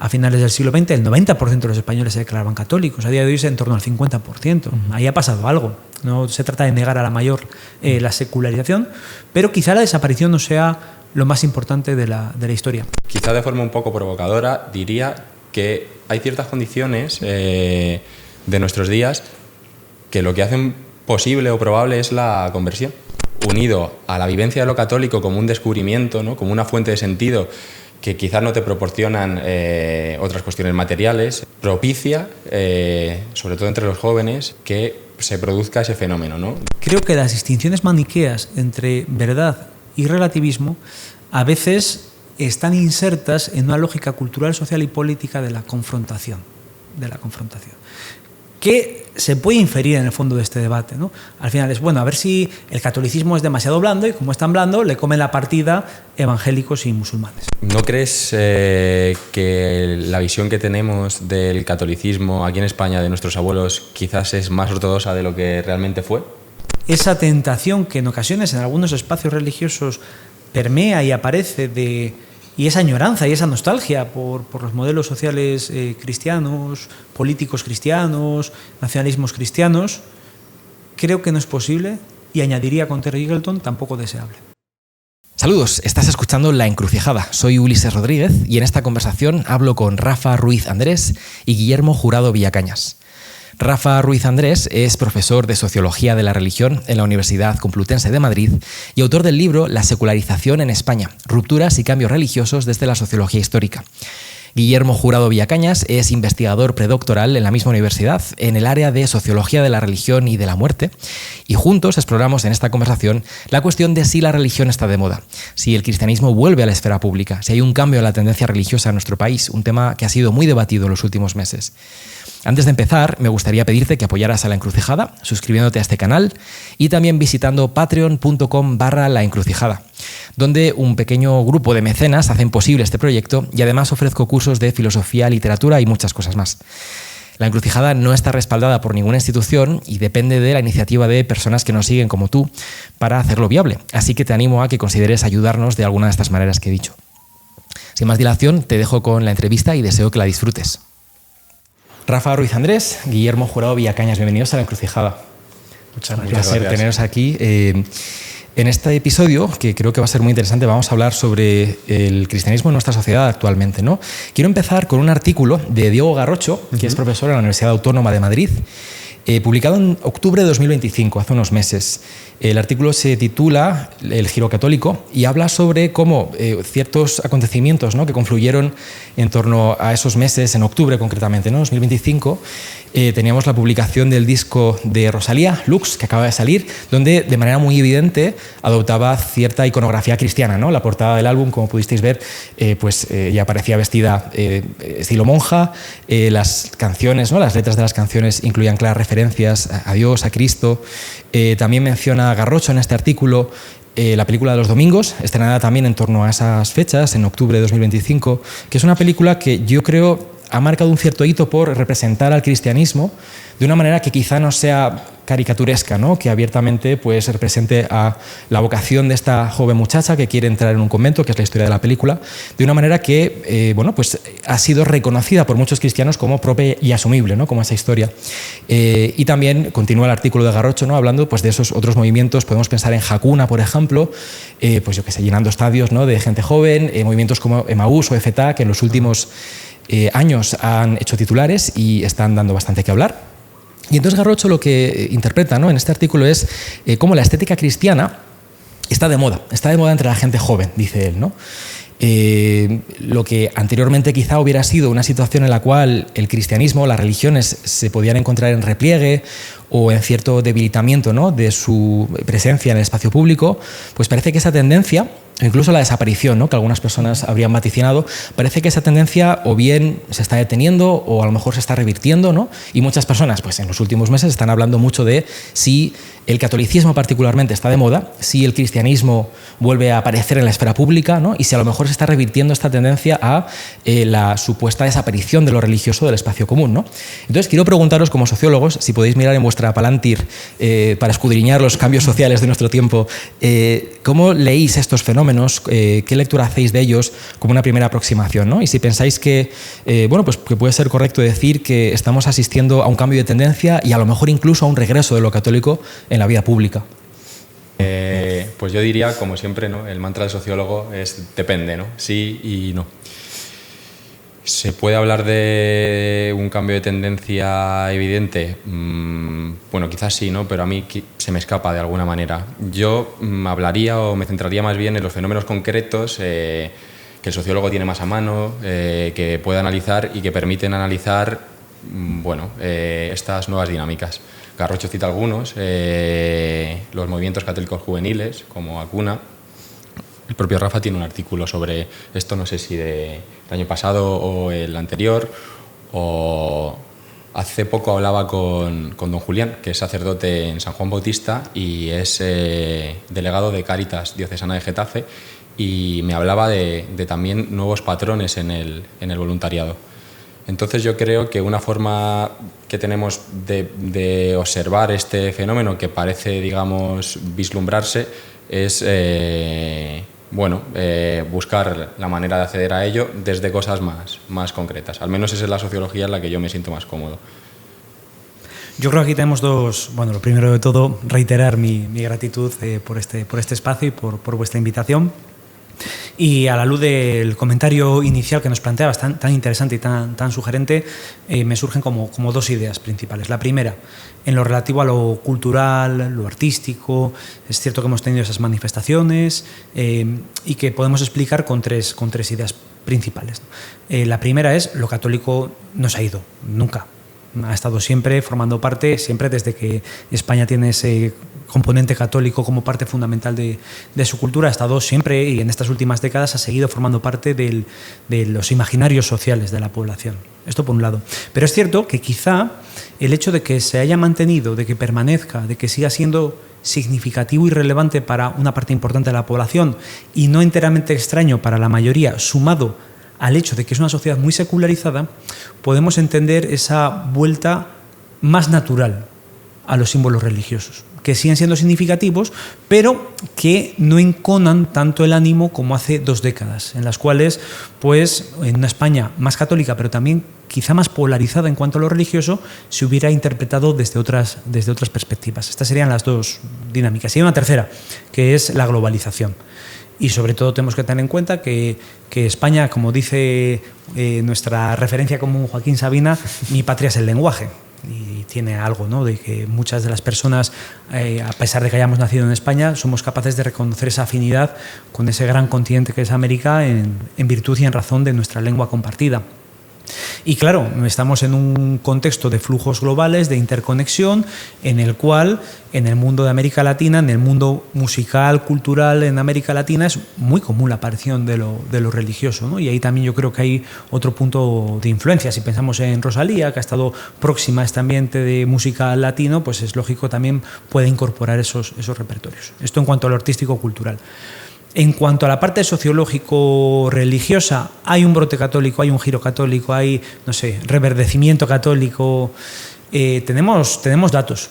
a finales del siglo XX el 90% de los españoles se declaraban católicos. A día de hoy es en torno al 50%. Ahí ha pasado algo. No se trata de negar a la mayor la secularización, pero quizá la desaparición no sea lo más importante de la historia. Quizá de forma un poco provocadora diría que hay ciertas condiciones de nuestros días que lo que hacen posible o probable es la conversión. Unido a la vivencia de lo católico como un descubrimiento, ¿no? Como una fuente de sentido que quizás no te proporcionan otras cuestiones materiales, propicia, sobre todo entre los jóvenes, que se produzca ese fenómeno, ¿no? Creo que las distinciones maniqueas entre verdad y relativismo a veces están insertas en una lógica cultural, social y política de la confrontación. ¿Qué se puede inferir en el fondo de este debate, ¿no? Al final es, bueno, a ver si el catolicismo es demasiado blando y como es tan blando, le comen la partida evangélicos y musulmanes. ¿No crees que la visión que tenemos del catolicismo aquí en España de nuestros abuelos quizás es más ortodoxa de lo que realmente fue? Esa tentación que en ocasiones en algunos espacios religiosos permea y aparece y esa añoranza y esa nostalgia por los modelos sociales cristianos, políticos cristianos, nacionalismos cristianos, creo que no es posible y añadiría con Terry Eagleton, tampoco deseable. Saludos, estás escuchando La Encrucijada. Soy Ulises Rodríguez y en esta conversación hablo con Rafa Ruiz Andrés y Guillermo Jurado Villacañas. Rafa Ruiz Andrés es profesor de Sociología de la Religión en la Universidad Complutense de Madrid y autor del libro La secularización en España, rupturas y cambios religiosos desde la sociología histórica. Guillermo Jurado Villacañas es investigador predoctoral en la misma universidad en el área de Sociología de la Religión y de la Muerte, y juntos exploramos en esta conversación la cuestión de si la religión está de moda, si el cristianismo vuelve a la esfera pública, si hay un cambio en la tendencia religiosa en nuestro país, un tema que ha sido muy debatido en los últimos meses. Antes de empezar, me gustaría pedirte que apoyaras a La Encrucijada, suscribiéndote a este canal y también visitando patreon.com/laencrucijada, donde un pequeño grupo de mecenas hacen posible este proyecto y además ofrezco cursos de filosofía, literatura y muchas cosas más. La Encrucijada no está respaldada por ninguna institución y depende de la iniciativa de personas que nos siguen como tú para hacerlo viable, así que te animo a que consideres ayudarnos de alguna de estas maneras que he dicho. Sin más dilación, te dejo con la entrevista y deseo que la disfrutes. Rafa Ruiz Andrés, Guillermo Jurado Villacañas, bienvenidos a La Encrucijada. Muchas gracias. Un placer teneros aquí. En este episodio, que creo que va a ser muy interesante, vamos a hablar sobre el cristianismo en nuestra sociedad actualmente, ¿no? Quiero empezar con un artículo de Diego Garrocho, que es profesor en la Universidad Autónoma de Madrid, publicado en octubre de 2025, hace unos meses. El artículo se titula El giro católico y habla sobre cómo ciertos acontecimientos, ¿no?, que confluyeron en torno a esos meses, en octubre concretamente, ¿no?, 2025, teníamos la publicación del disco de Rosalía, Lux, que acaba de salir, donde de manera muy evidente adoptaba cierta iconografía cristiana, ¿no? La portada del álbum, como pudisteis ver, ya aparecía vestida estilo monja, las canciones, ¿no?, las letras de las canciones incluían claras referencias a Dios, a Cristo. También menciona Garrocho en este artículo la película de los domingos, estrenada también en torno a esas fechas, en octubre de 2025, que es una película que yo creo ha marcado un cierto hito por representar al cristianismo de una manera que quizá no sea caricaturesca, ¿no?, que abiertamente pues represente a la vocación de esta joven muchacha que quiere entrar en un convento, que es la historia de la película, de una manera que pues ha sido reconocida por muchos cristianos como propia y asumible, ¿no?, como esa historia. Y también continúa el artículo de Garrocho, ¿no?, hablando pues de esos otros movimientos. Podemos pensar en Hakuna, por ejemplo, pues yo que sé, llenando estadios, ¿no?, de gente joven, movimientos como Emaús o EFETA, que en los últimos años han hecho titulares y están dando bastante que hablar. Y entonces Garrocho lo que interpreta, ¿no?, en este artículo es cómo la estética cristiana está de moda entre la gente joven, dice él, ¿no? Lo que anteriormente quizá hubiera sido una situación en la cual el cristianismo, las religiones se podían encontrar en repliegue o en cierto debilitamiento, ¿no?, de su presencia en el espacio público, pues parece que esa tendencia, incluso la desaparición, ¿no?, que algunas personas habrían vaticinado, parece que esa tendencia o bien se está deteniendo o a lo mejor se está revirtiendo, ¿no? Y muchas personas pues en los últimos meses están hablando mucho de si el catolicismo particularmente está de moda, si el cristianismo vuelve a aparecer en la esfera pública, ¿no?, y si a lo mejor se está revirtiendo esta tendencia a la supuesta desaparición de lo religioso del espacio común, ¿no? Entonces quiero preguntaros como sociólogos, si podéis mirar en vuestra Palantir para escudriñar los cambios sociales de nuestro tiempo, ¿cómo leéis estos fenómenos fenómenos, ¿qué lectura hacéis de ellos como una primera aproximación, ¿no? Y si pensáis que, pues que puede ser correcto decir que estamos asistiendo a un cambio de tendencia y a lo mejor incluso a un regreso de lo católico en la vida pública. Pues yo diría, como siempre, ¿no? El mantra del sociólogo es depende, ¿no? Sí y no. ¿Se puede hablar de un cambio de tendencia evidente? Bueno, quizás sí, ¿no? Pero a mí se me escapa de alguna manera. Yo hablaría o me centraría más bien en los fenómenos concretos que el sociólogo tiene más a mano, que puede analizar y que permiten analizar estas nuevas dinámicas. Garrocho cita algunos, los movimientos católicos juveniles, como Acuna. El propio Rafa tiene un artículo sobre esto, no sé si del año pasado o el anterior, o hace poco hablaba con don Julián, que es sacerdote en San Juan Bautista y es delegado de Cáritas Diocesana de Getafe, y me hablaba de también nuevos patrones en el voluntariado. Entonces yo creo que una forma que tenemos de observar este fenómeno que parece, digamos, vislumbrarse es buscar la manera de acceder a ello desde cosas más concretas. Al menos esa es la sociología en la que yo me siento más cómodo. Yo creo que aquí tenemos dos. Bueno, lo primero de todo, reiterar mi gratitud por este espacio y por vuestra invitación. Y a la luz del comentario inicial que nos planteabas, tan interesante y tan sugerente, me surgen como dos ideas principales. La primera, en lo relativo a lo cultural, lo artístico, es cierto que hemos tenido esas manifestaciones y que podemos explicar con tres ideas principales. La primera es, lo católico no se ha ido, nunca. Ha estado siempre formando parte, siempre desde que España tiene ese componente católico como parte fundamental de su cultura, ha estado siempre, y en estas últimas décadas ha seguido formando parte de los imaginarios sociales de la población. Esto por un lado. Pero es cierto que quizá el hecho de que se haya mantenido, de que permanezca, de que siga siendo significativo y relevante para una parte importante de la población y no enteramente extraño para la mayoría, sumado al hecho de que es una sociedad muy secularizada, podemos entender esa vuelta más natural a los símbolos religiosos, que siguen siendo significativos, pero que no enconan tanto el ánimo como hace 2 décadas, en las cuales, pues, en una España más católica, pero también quizá más polarizada en cuanto a lo religioso, se hubiera interpretado desde otras perspectivas. Estas serían las 2 dinámicas. Y hay una tercera, que es la globalización. Y sobre todo tenemos que tener en cuenta que España, como dice nuestra referencia común Joaquín Sabina, mi patria es el lenguaje. Y tiene algo, ¿no?, de que muchas de las personas, a pesar de que hayamos nacido en España, somos capaces de reconocer esa afinidad con ese gran continente que es América en virtud y en razón de nuestra lengua compartida. Y claro, estamos en un contexto de flujos globales, de interconexión, en el cual en el mundo de América Latina, en el mundo musical, cultural en América Latina, es muy común la aparición de lo religioso, ¿no? Y ahí también yo creo que hay otro punto de influencia. Si pensamos en Rosalía, que ha estado próxima a este ambiente de música latino, pues es lógico también puede incorporar esos repertorios. Esto en cuanto a lo artístico-cultural. En cuanto a la parte sociológico-religiosa, hay un brote católico, hay un giro católico, hay, no sé, reverdecimiento católico. Tenemos datos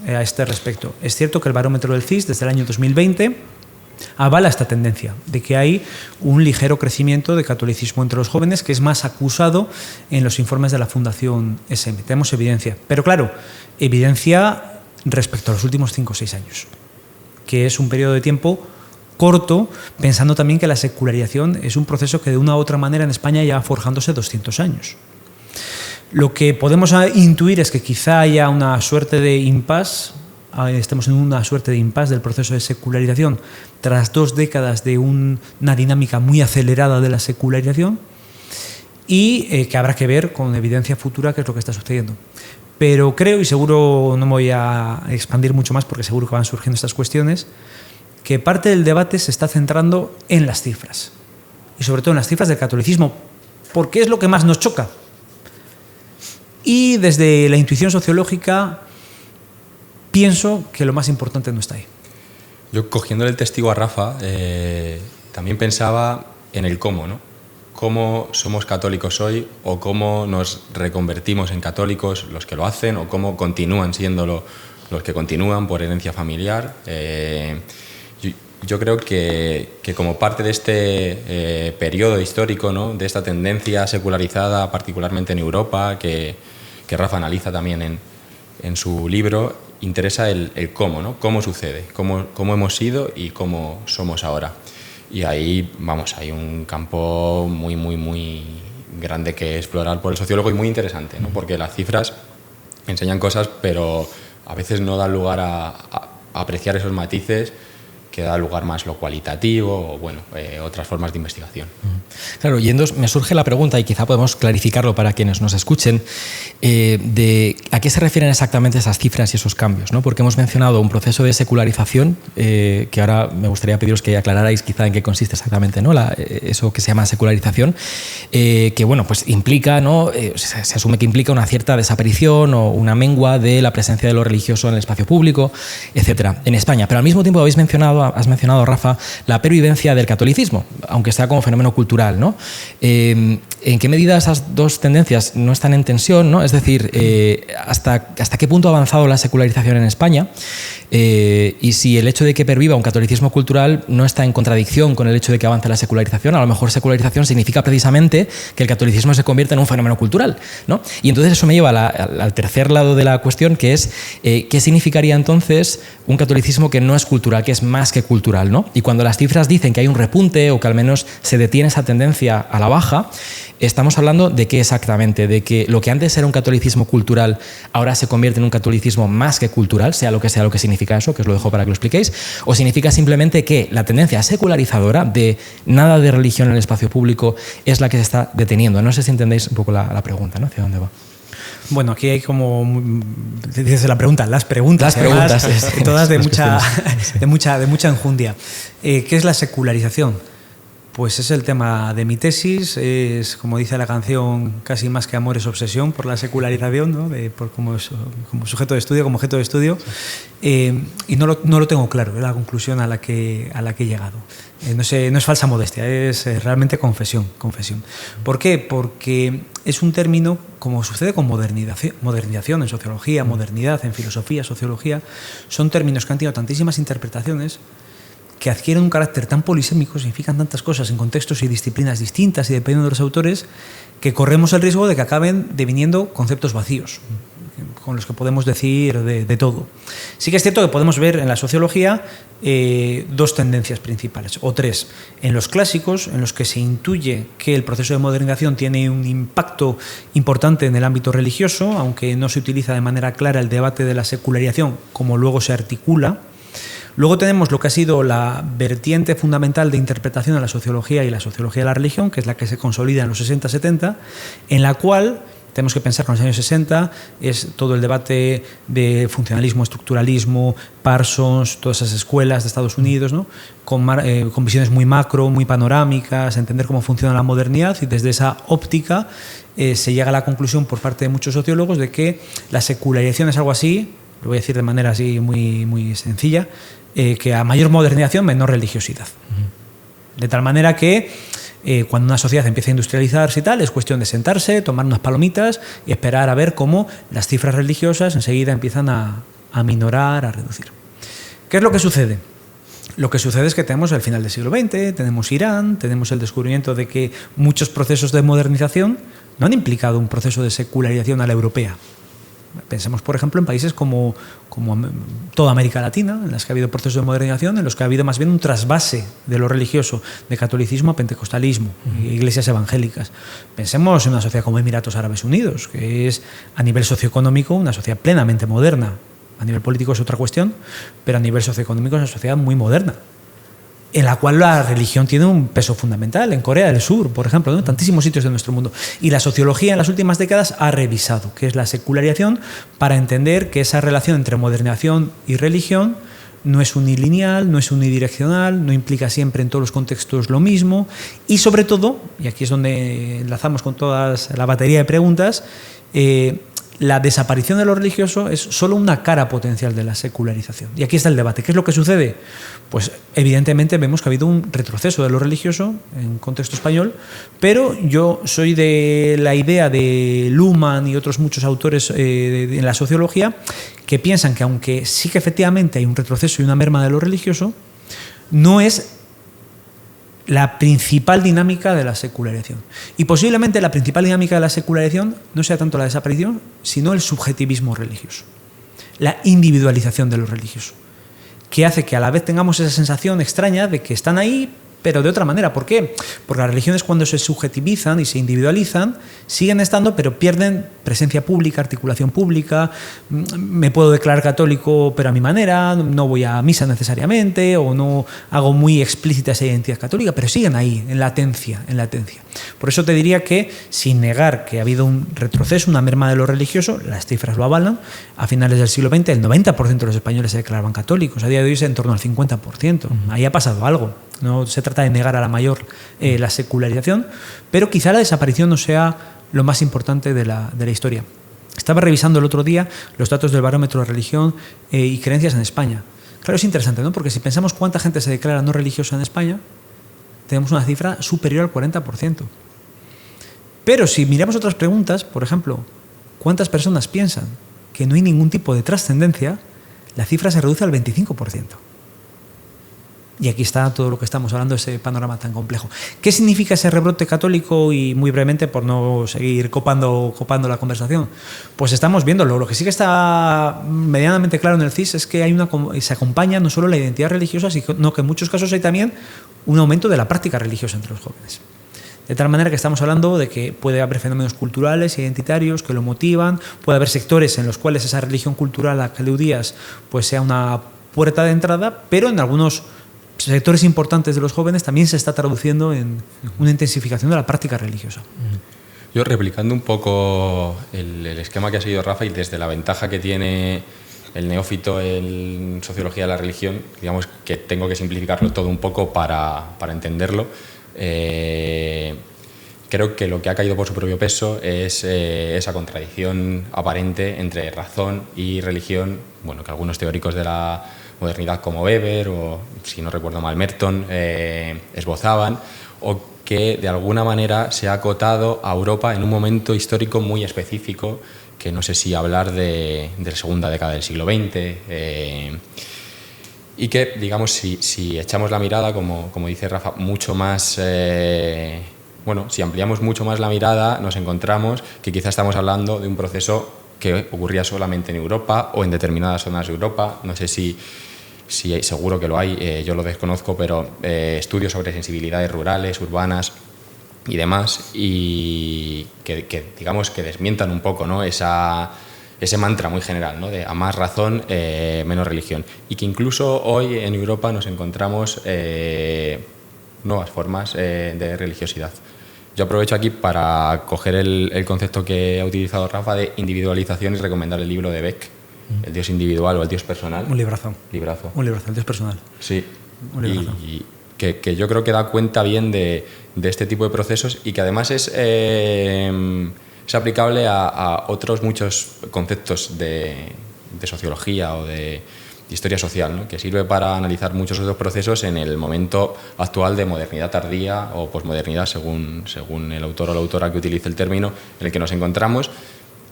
a este respecto. Es cierto que el barómetro del CIS desde el año 2020 avala esta tendencia de que hay un ligero crecimiento de catolicismo entre los jóvenes, que es más acusado en los informes de la Fundación SM. Tenemos evidencia, pero claro, evidencia respecto a los últimos 5 o 6 años, que es un periodo de tiempo corto, pensando también que la secularización es un proceso que de una u otra manera en España ya va forjándose 200 años. Lo que podemos intuir es que quizá haya una suerte de impasse, estemos en una suerte de impasse del proceso de secularización tras 2 décadas de una dinámica muy acelerada de la secularización, y que habrá que ver con evidencia futura qué es lo que está sucediendo. Pero creo, y seguro no me voy a expandir mucho más porque seguro que van surgiendo estas cuestiones, que parte del debate se está centrando en las cifras, y sobre todo en las cifras del catolicismo, porque es lo que más nos choca. Y desde la intuición sociológica pienso que lo más importante no está ahí. Yo, cogiéndole el testigo a Rafa, también pensaba en el cómo, ¿no? Cómo somos católicos hoy, o cómo nos reconvertimos en católicos los que lo hacen, o cómo continúan siéndolo los que continúan por herencia familiar. yo creo que como parte de este periodo histórico, ¿no? De esta tendencia secularizada, particularmente en Europa, que Rafa analiza también en su libro, interesa el cómo, ¿no? Cómo sucede, cómo hemos sido y cómo somos ahora. Y ahí, vamos, hay un campo muy, muy, muy grande que explorar por el sociólogo y muy interesante, ¿no? Porque las cifras enseñan cosas, pero a veces no dan lugar a apreciar esos matices, que da lugar más lo cualitativo o bueno, otras formas de investigación. Claro, yendo, me surge la pregunta, y quizá podemos clarificarlo para quienes nos escuchen, de a qué se refieren exactamente esas cifras y esos cambios, ¿no? Porque hemos mencionado un proceso de secularización, que ahora me gustaría pediros que aclararais quizá en qué consiste exactamente, ¿no? Eso que se llama secularización, que bueno, pues implica, ¿no? Se asume que implica una cierta desaparición o una mengua de la presencia de lo religioso en el espacio público, etcétera, en España. Pero al mismo tiempo has mencionado, Rafa, la pervivencia del catolicismo, aunque sea como fenómeno cultural, ¿no? ¿En qué medida esas dos tendencias no están en tensión, ¿no? Es decir, ¿hasta qué punto ha avanzado la secularización en España? Y si el hecho de que perviva un catolicismo cultural no está en contradicción con el hecho de que avance la secularización. A lo mejor secularización significa precisamente que el catolicismo se convierta en un fenómeno cultural, ¿no? Y entonces eso me lleva al tercer lado de la cuestión, que es ¿qué significaría entonces un catolicismo que no es cultural, que es más que cultural, ¿no? Y cuando las cifras dicen que hay un repunte o que al menos se detiene esa tendencia a la baja, estamos hablando de qué exactamente, de que lo que antes era un catolicismo cultural ahora se convierte en un catolicismo más que cultural, sea lo que significa eso, que os lo dejo para que lo expliquéis, o significa simplemente que la tendencia secularizadora de nada de religión en el espacio público es la que se está deteniendo. No sé si entendéis un poco la pregunta, ¿no? ¿Hacia dónde va? Bueno, aquí hay como, dices la pregunta, las preguntas, además, todas de mucha enjundia. ¿Qué es la secularización? Pues es el tema de mi tesis, es, como dice la canción, casi más que amor es obsesión por la secularización, ¿no? Como sujeto de estudio, como objeto de estudio, y no lo tengo claro, es la conclusión a la que he llegado. No es falsa modestia, es realmente confesión. ¿Por qué? Porque es un término, como sucede con modernización en sociología, modernidad en filosofía, sociología, son términos que han tenido tantísimas interpretaciones, que adquieren un carácter tan polisémico, significan tantas cosas en contextos y disciplinas distintas y dependiendo de los autores, que corremos el riesgo de que acaben deviniendo conceptos vacíos, con los que podemos decir de todo. Sí que es cierto que podemos ver en la sociología dos tendencias principales, o tres. En los clásicos, en los que se intuye que el proceso de modernización tiene un impacto importante en el ámbito religioso, aunque no se utiliza de manera clara el debate de la secularización, como luego se articula. Luego tenemos lo que ha sido la vertiente fundamental de interpretación de la sociología y la sociología de la religión, que es la que se consolida en los 60-70, en la cual tenemos que pensar que en los años 60 es todo el debate de funcionalismo, estructuralismo, Parsons, todas esas escuelas de Estados Unidos, ¿no? Con visiones muy macro, muy panorámicas, entender cómo funciona la modernidad, y desde esa óptica se llega a la conclusión por parte de muchos sociólogos de que la secularización es algo así, lo voy a decir de manera así muy, muy sencilla, que a mayor modernización, menor religiosidad. De tal manera que cuando una sociedad empieza a industrializarse y tal, es cuestión de sentarse, tomar unas palomitas y esperar a ver cómo las cifras religiosas enseguida empiezan a minorar, a reducir. ¿Qué es lo que sucede? Lo que sucede es que tenemos el final del siglo XX, tenemos Irán, tenemos el descubrimiento de que muchos procesos de modernización no han implicado un proceso de secularización a la europea. Pensemos, por ejemplo, en países como toda América Latina, en las que ha habido procesos de modernización, en los que ha habido más bien un trasvase de lo religioso, de catolicismo a pentecostalismo, iglesias evangélicas. Pensemos en una sociedad como Emiratos Árabes Unidos, que es a nivel socioeconómico una sociedad plenamente moderna. A nivel político es otra cuestión, pero a nivel socioeconómico es una sociedad muy moderna, en la cual la religión tiene un peso fundamental. En Corea del Sur, por ejemplo, ¿no? En tantísimos sitios de nuestro mundo. Y la sociología en las últimas décadas ha revisado qué es la secularización para entender que esa relación entre modernización y religión no es unilineal, no es unidireccional, no implica siempre en todos los contextos lo mismo, y sobre todo, y aquí es donde enlazamos con toda la batería de preguntas, la desaparición de lo religioso es solo una cara potencial de la secularización. Y aquí está el debate. ¿Qué es lo que sucede? Pues evidentemente vemos que ha habido un retroceso de lo religioso en contexto español, pero yo soy de la idea de Luhmann y otros muchos autores en la sociología que piensan que aunque sí que efectivamente hay un retroceso y una merma de lo religioso, no es la principal dinámica de la secularización. Y posiblemente la principal dinámica de la secularización no sea tanto la desaparición, sino el subjetivismo religioso, la individualización de lo religioso, que hace que a la vez tengamos esa sensación extraña de que están ahí, pero de otra manera. ¿Por qué? Porque las religiones, cuando se subjetivizan y se individualizan, siguen estando, pero pierden presencia pública, articulación pública. Me puedo declarar católico, pero a mi manera, no voy a misa necesariamente, o no hago muy explícita esa identidad católica, pero siguen ahí, en latencia, en latencia. Por eso te diría que, sin negar que ha habido un retroceso, una merma de lo religioso, las cifras lo avalan, a finales del siglo XX el 90% de los españoles se declaraban católicos, a día de hoy es en torno al 50%. Ahí ha pasado algo. No se trata de negar a la mayor la secularización, pero quizá la desaparición no sea lo más importante de la historia. Estaba revisando el otro día los datos del barómetro de religión y creencias en España. Claro, es interesante, ¿no? Porque si pensamos cuánta gente se declara no religiosa en España, tenemos una cifra superior al 40%. Pero si miramos otras preguntas, por ejemplo, ¿cuántas personas piensan que no hay ningún tipo de trascendencia? La cifra se reduce al 25%. Y aquí está todo lo que estamos hablando, ese panorama tan complejo. ¿Qué significa ese rebrote católico? Y muy brevemente, por no seguir copando la conversación, pues estamos viéndolo. Lo que sí que está medianamente claro en el CIS es que se acompaña no solo la identidad religiosa, sino que en muchos casos hay también un aumento de la práctica religiosa entre los jóvenes. De tal manera que estamos hablando de que puede haber fenómenos culturales, identitarios, que lo motivan, puede haber sectores en los cuales esa religión cultural a la que aludías pues sea una puerta de entrada, pero en algunos sectores importantes de los jóvenes también se está traduciendo en una intensificación de la práctica religiosa. Yo, replicando un poco el esquema que ha seguido Rafa, y desde la ventaja que tiene el neófito en sociología de la religión, digamos que tengo que simplificarlo todo un poco para entenderlo. Creo que lo que ha caído por su propio peso es esa contradicción aparente entre razón y religión, bueno, que algunos teóricos de la modernidad como Weber o, si no recuerdo mal, Merton esbozaban, o que de alguna manera se ha acotado a Europa en un momento histórico muy específico, que no sé si hablar de la segunda década del siglo XX, y que, digamos, si echamos la mirada, como dice Rafa, mucho más... si ampliamos mucho más la mirada, nos encontramos que quizás estamos hablando de un proceso que ocurría solamente en Europa o en determinadas zonas de Europa. No sé si seguro que lo hay, yo lo desconozco, pero estudios sobre sensibilidades rurales, urbanas y demás, y que digamos que desmientan un poco, ¿no?, ese mantra muy general, ¿no?, de a más razón, menos religión, y que incluso hoy en Europa nos encontramos nuevas formas de religiosidad. Yo aprovecho aquí para coger el concepto que ha utilizado Rafa de individualización y recomendar el libro de Beck, El Dios individual o el Dios personal. Un librazo. Un librazo, el Dios personal. Sí. Y que yo creo que da cuenta bien de este tipo de procesos, y que además es aplicable a otros muchos conceptos de sociología o de historia social, ¿no?, que sirve para analizar muchos otros procesos en el momento actual de modernidad tardía o posmodernidad, según el autor o la autora que utilice el término, en el que nos encontramos,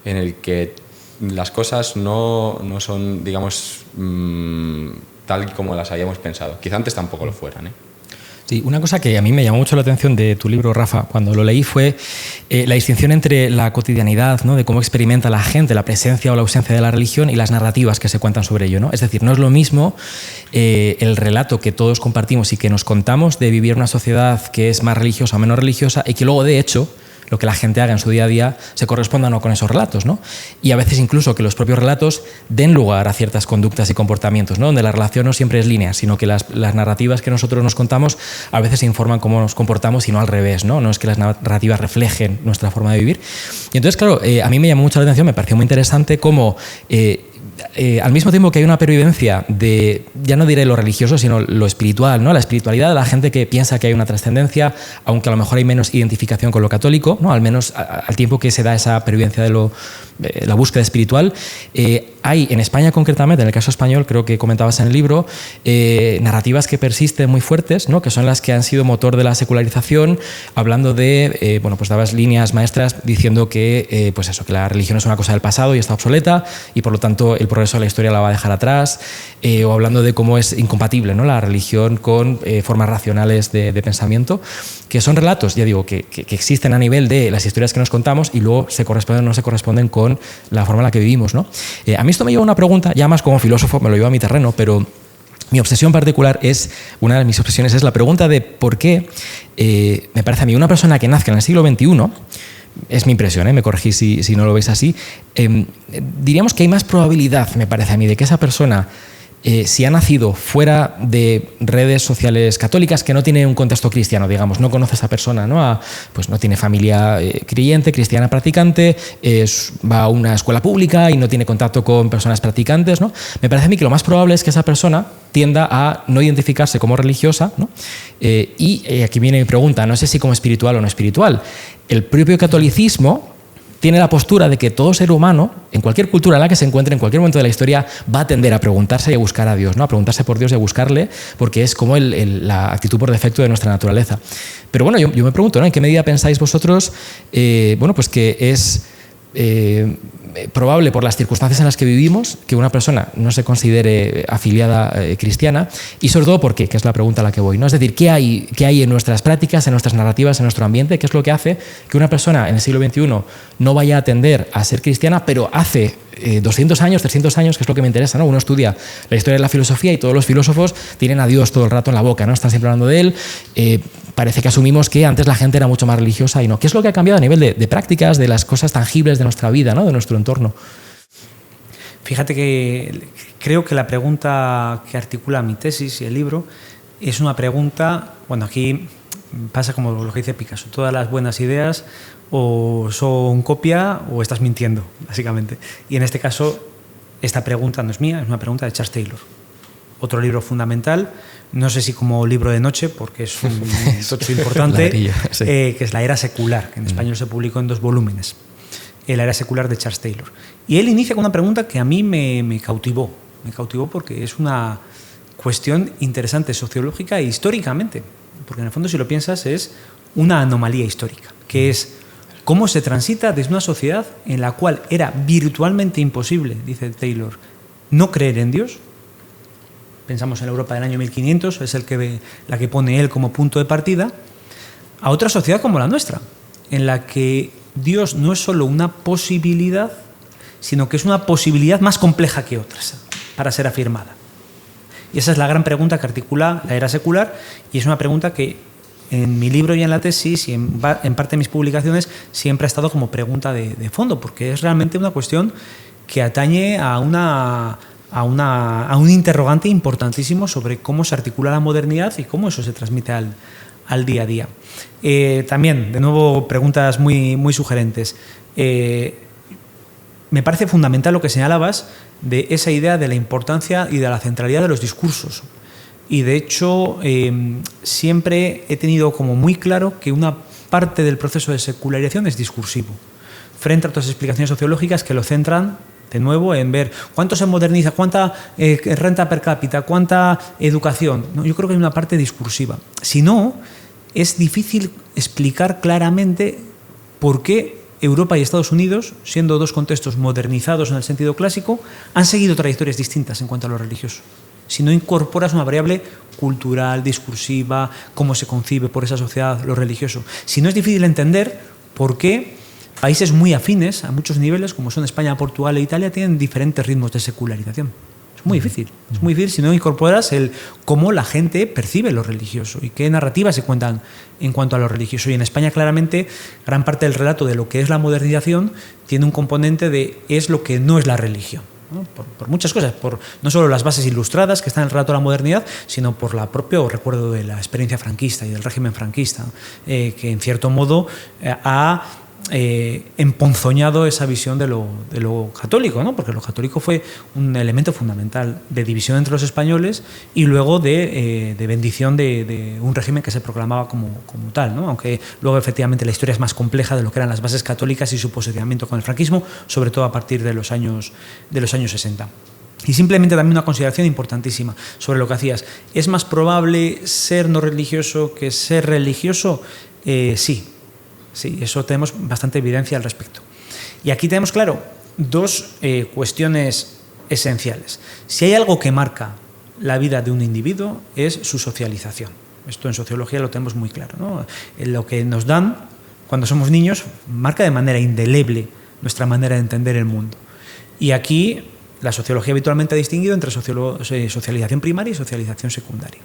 en el que las cosas no son, digamos, tal como las habíamos pensado. Quizá antes tampoco lo fueran, ¿eh? Sí, una cosa que a mí me llamó mucho la atención de tu libro, Rafa, cuando lo leí, fue la distinción entre la cotidianidad, ¿no?, de cómo experimenta la gente la presencia o la ausencia de la religión, y las narrativas que se cuentan sobre ello, ¿no? Es decir, no es lo mismo el relato que todos compartimos y que nos contamos de vivir una sociedad que es más religiosa o menos religiosa, y que luego, de hecho, lo que la gente haga en su día a día se corresponda o no con esos relatos, ¿no? Y a veces incluso que los propios relatos den lugar a ciertas conductas y comportamientos, ¿no?, donde la relación no siempre es lineal, sino que las narrativas que nosotros nos contamos a veces se informan cómo nos comportamos y no al revés, ¿no? No es que las narrativas reflejen nuestra forma de vivir. Y entonces, claro, a mí me llamó mucho la atención, me pareció muy interesante cómo... al mismo tiempo que hay una pervivencia de, ya no diré lo religioso, sino lo espiritual, ¿no?, la espiritualidad de la gente que piensa que hay una trascendencia, aunque a lo mejor hay menos identificación con lo católico, ¿no?, al menos al tiempo que se da esa pervivencia de la búsqueda espiritual. Hay en España concretamente, en el caso español, creo que comentabas en el libro, narrativas que persisten muy fuertes, ¿no? Que son las que han sido motor de la secularización, hablando de, pues dabas líneas maestras diciendo que, que la religión es una cosa del pasado y está obsoleta y por lo tanto el progreso de la historia la va a dejar atrás, o hablando de cómo es incompatible, ¿no?, la religión con formas racionales de pensamiento, que son relatos, ya digo, que existen a nivel de las historias que nos contamos y luego se corresponden o no se corresponden con la forma en la que vivimos, ¿no? A mí esto me lleva a una pregunta, ya más como filósofo, me lo lleva a mi terreno, pero mi obsesión particular una de mis obsesiones es la pregunta de por qué, me parece a mí, una persona que nazca en el siglo XXI, es mi impresión, me corregís si no lo veis así, diríamos que hay más probabilidad, me parece a mí, de que esa persona, si ha nacido fuera de redes sociales católicas, que no tiene un contexto cristiano, digamos, no conoce a esa persona, ¿no? Pues no tiene familia creyente, cristiana practicante, va a una escuela pública y no tiene contacto con personas practicantes, ¿no? Me parece a mí que lo más probable es que esa persona tienda a no identificarse como religiosa, ¿no? Y aquí viene mi pregunta, no sé si como espiritual o no espiritual. El propio catolicismo tiene la postura de que todo ser humano, en cualquier cultura en la que se encuentre, en cualquier momento de la historia, va a tender a preguntarse y a buscar a Dios, ¿no? A preguntarse por Dios y a buscarle, porque es como la actitud por defecto de nuestra naturaleza. Pero bueno, yo me pregunto, ¿no?, ¿en qué medida pensáis vosotros pues que es probable, por las circunstancias en las que vivimos, que una persona no se considere afiliada cristiana? Y sobre todo, ¿por qué? Que es la pregunta a la que voy, ¿no? Es decir, ¿qué hay en nuestras prácticas, en nuestras narrativas, en nuestro ambiente? ¿Qué es lo que hace que una persona en el siglo XXI no vaya a tender a ser cristiana, pero hace 200 años, 300 años, que es lo que me interesa, ¿no? Uno estudia la historia de la filosofía y todos los filósofos tienen a Dios todo el rato en la boca, ¿no? Están siempre hablando de él. Parece que asumimos que antes la gente era mucho más religiosa y no. ¿Qué es lo que ha cambiado a nivel de prácticas, de las cosas tangibles de nuestra vida, ¿no?, de nuestro entorno? Fíjate que creo que la pregunta que articula mi tesis y el libro es una pregunta, bueno, aquí pasa como lo que dice Picasso, todas las buenas ideas o son copia o estás mintiendo, básicamente. Y en este caso, esta pregunta no es mía, es una pregunta de Charles Taylor. Otro libro fundamental, no sé si como libro de noche, porque es un tocho importante, sí. Que es La Era Secular, que en español se publicó en 2 volúmenes. La Era Secular de Charles Taylor. Y él inicia con una pregunta que a mí me cautivó. Me cautivó porque es una cuestión interesante sociológica e históricamente. Porque en el fondo, si lo piensas, es una anomalía histórica, que es cómo se transita desde una sociedad en la cual era virtualmente imposible, dice Taylor, no creer en Dios. Pensamos en la Europa del año 1500, es la que pone él como punto de partida, a otra sociedad como la nuestra, en la que Dios no es solo una posibilidad, sino que es una posibilidad más compleja que otras para ser afirmada. Y esa es la gran pregunta que articula La Era Secular, y es una pregunta que en mi libro y en la tesis y en parte de mis publicaciones siempre ha estado como pregunta de fondo, porque es realmente una cuestión que atañe a un interrogante importantísimo sobre cómo se articula la modernidad y cómo eso se transmite al día a día. También, de nuevo, preguntas muy, muy sugerentes. Me parece fundamental lo que señalabas de esa idea de la importancia y de la centralidad de los discursos. Y de hecho, siempre he tenido como muy claro que una parte del proceso de secularización es discursivo, frente a otras explicaciones sociológicas que lo centran de nuevo en ver cuánto se moderniza, cuánta renta per cápita, cuánta educación. No, yo creo que hay una parte discursiva. Si no, es difícil explicar claramente por qué Europa y Estados Unidos, siendo 2 contextos modernizados en el sentido clásico, han seguido trayectorias distintas en cuanto a lo religioso. Si no incorporas una variable cultural, discursiva, cómo se concibe por esa sociedad lo religioso. Si no, es difícil entender por qué países muy afines a muchos niveles, como son España, Portugal e Italia, tienen diferentes ritmos de secularización. Es muy difícil. Es muy difícil si no incorporas cómo la gente percibe lo religioso y qué narrativas se cuentan en cuanto a lo religioso. Y en España, claramente, gran parte del relato de lo que es la modernización tiene un componente de es lo que no es la religión, ¿no? Por muchas cosas, por no solo las bases ilustradas que están en el relato de la modernidad, sino por el propio recuerdo de la experiencia franquista y del régimen franquista, que en cierto modo ha emponzoñado esa visión de lo católico, ¿no? Porque lo católico fue un elemento fundamental de división entre los españoles y luego de bendición de un régimen que se proclamaba como tal, ¿no? Aunque luego efectivamente la historia es más compleja de lo que eran las bases católicas y su posicionamiento con el franquismo, sobre todo a partir de los años 60. Y simplemente también una consideración importantísima sobre lo que hacías. ¿Es más probable ser no religioso que ser religioso? Sí. Sí, eso tenemos bastante evidencia al respecto. Y aquí tenemos, claro, dos cuestiones esenciales. Si hay algo que marca la vida de un individuo es su socialización. Esto en sociología lo tenemos muy claro, ¿no? Lo que nos dan cuando somos niños marca de manera indeleble nuestra manera de entender el mundo. Y aquí la sociología habitualmente ha distinguido entre socialización primaria y socialización secundaria.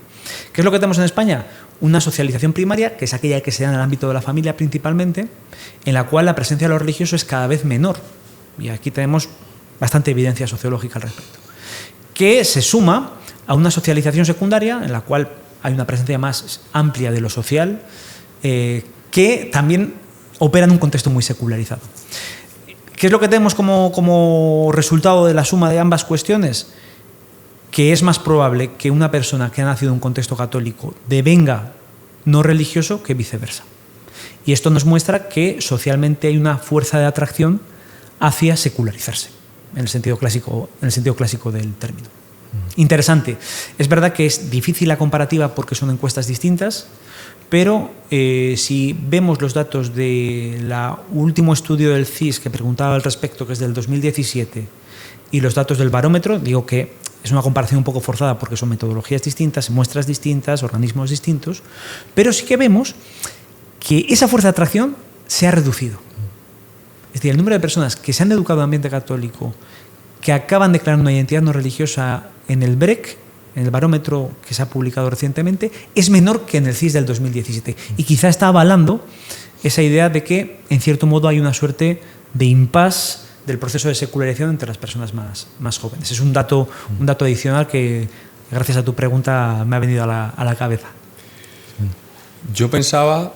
¿Qué es lo que tenemos en España? Una socialización primaria, que es aquella que se da en el ámbito de la familia principalmente, en la cual la presencia de lo religioso es cada vez menor. Y aquí tenemos bastante evidencia sociológica al respecto. Que se suma a una socialización secundaria, en la cual hay una presencia más amplia de lo social, que también opera en un contexto muy secularizado. ¿Qué es lo que tenemos como resultado de la suma de ambas cuestiones? Que es más probable que una persona que ha nacido en un contexto católico devenga no religioso que viceversa. Y esto nos muestra que socialmente hay una fuerza de atracción hacia secularizarse, en el sentido clásico del término. Interesante. Es verdad que es difícil la comparativa porque son encuestas distintas, pero si vemos los datos del último estudio del CIS que preguntaba al respecto, que es del 2017, y los datos del barómetro, digo que es una comparación un poco forzada porque son metodologías distintas, muestras distintas, organismos distintos, pero sí que vemos que esa fuerza de atracción se ha reducido. Es decir, el número de personas que se han educado en ambiente católico, que acaban declarando una identidad no religiosa en el BREC, en el barómetro que se ha publicado recientemente, es menor que en el CIS del 2017. Y quizá está avalando esa idea de que, en cierto modo, hay una suerte de impasse del proceso de secularización entre las personas más jóvenes. Es un dato adicional que, gracias a tu pregunta, me ha venido a la cabeza. Yo pensaba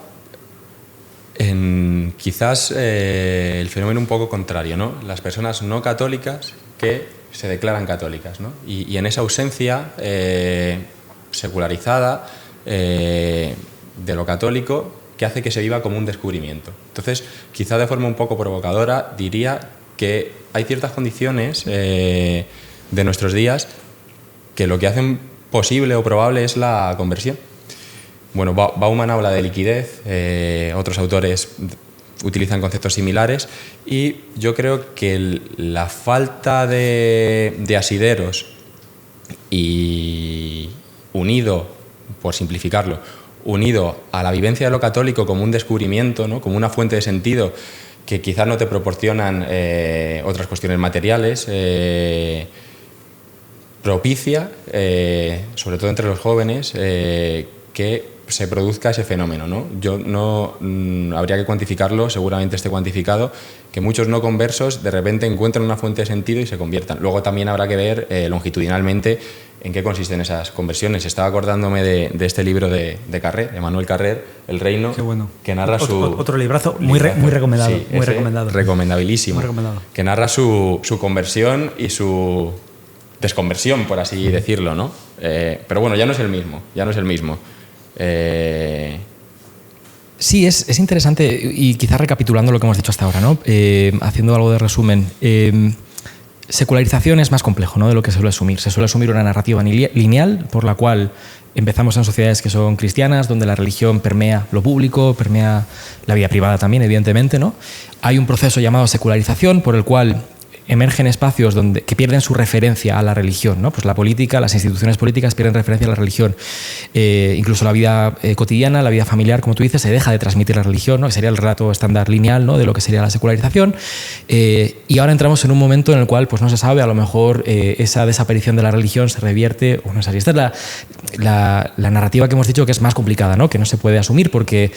en quizás el fenómeno un poco contrario, ¿no? Las personas no católicas que se declaran católicas, ¿no? Y en esa ausencia secularizada de lo católico que hace que se viva como un descubrimiento. Entonces, quizá de forma un poco provocadora, diría que hay ciertas condiciones de nuestros días que lo que hacen posible o probable es la conversión. Bueno, Bauman habla de liquidez, otros autores utilizan conceptos similares y yo creo que la falta de asideros y unido, por simplificarlo, unido a la vivencia de lo católico como un descubrimiento, ¿no? Como una fuente de sentido que quizás no te proporcionan otras cuestiones materiales, propicia, sobre todo entre los jóvenes, que se produzca ese fenómeno, ¿no? Yo no habría que cuantificarlo, seguramente esté cuantificado, que muchos no conversos de repente encuentran una fuente de sentido y se conviertan. Luego también habrá que ver longitudinalmente en qué consisten esas conversiones. Estaba acordándome de este libro de Carrer, de Manuel Carrer, El Reino, qué bueno, que narra otro librazo muy recomendado, sí, muy recomendado, recomendabilísimo, muy recomendado, que narra su conversión y su desconversión, por así decirlo, ¿no? Pero bueno, ya no es el mismo. Sí, es interesante y quizás recapitulando lo que hemos dicho hasta ahora, ¿no? Haciendo algo de resumen. Secularización es más complejo, ¿no?, de lo que se suele asumir. Se suele asumir una narrativa lineal por la cual empezamos en sociedades que son cristianas, donde la religión permea lo público, permea la vida privada también, evidentemente, ¿no? Hay un proceso llamado secularización por el cual emergen espacios que pierden su referencia a la religión, ¿no? Pues la política, las instituciones políticas pierden referencia a la religión. Incluso la vida cotidiana, la vida familiar, como tú dices, se deja de transmitir la religión, ¿no? Que sería el relato estándar lineal, ¿no?, de lo que sería la secularización. Y ahora entramos en un momento en el cual pues no se sabe, a lo mejor esa desaparición de la religión se revierte o no es así. Esta es la narrativa que hemos dicho que es más complicada, ¿no?, que no se puede asumir porque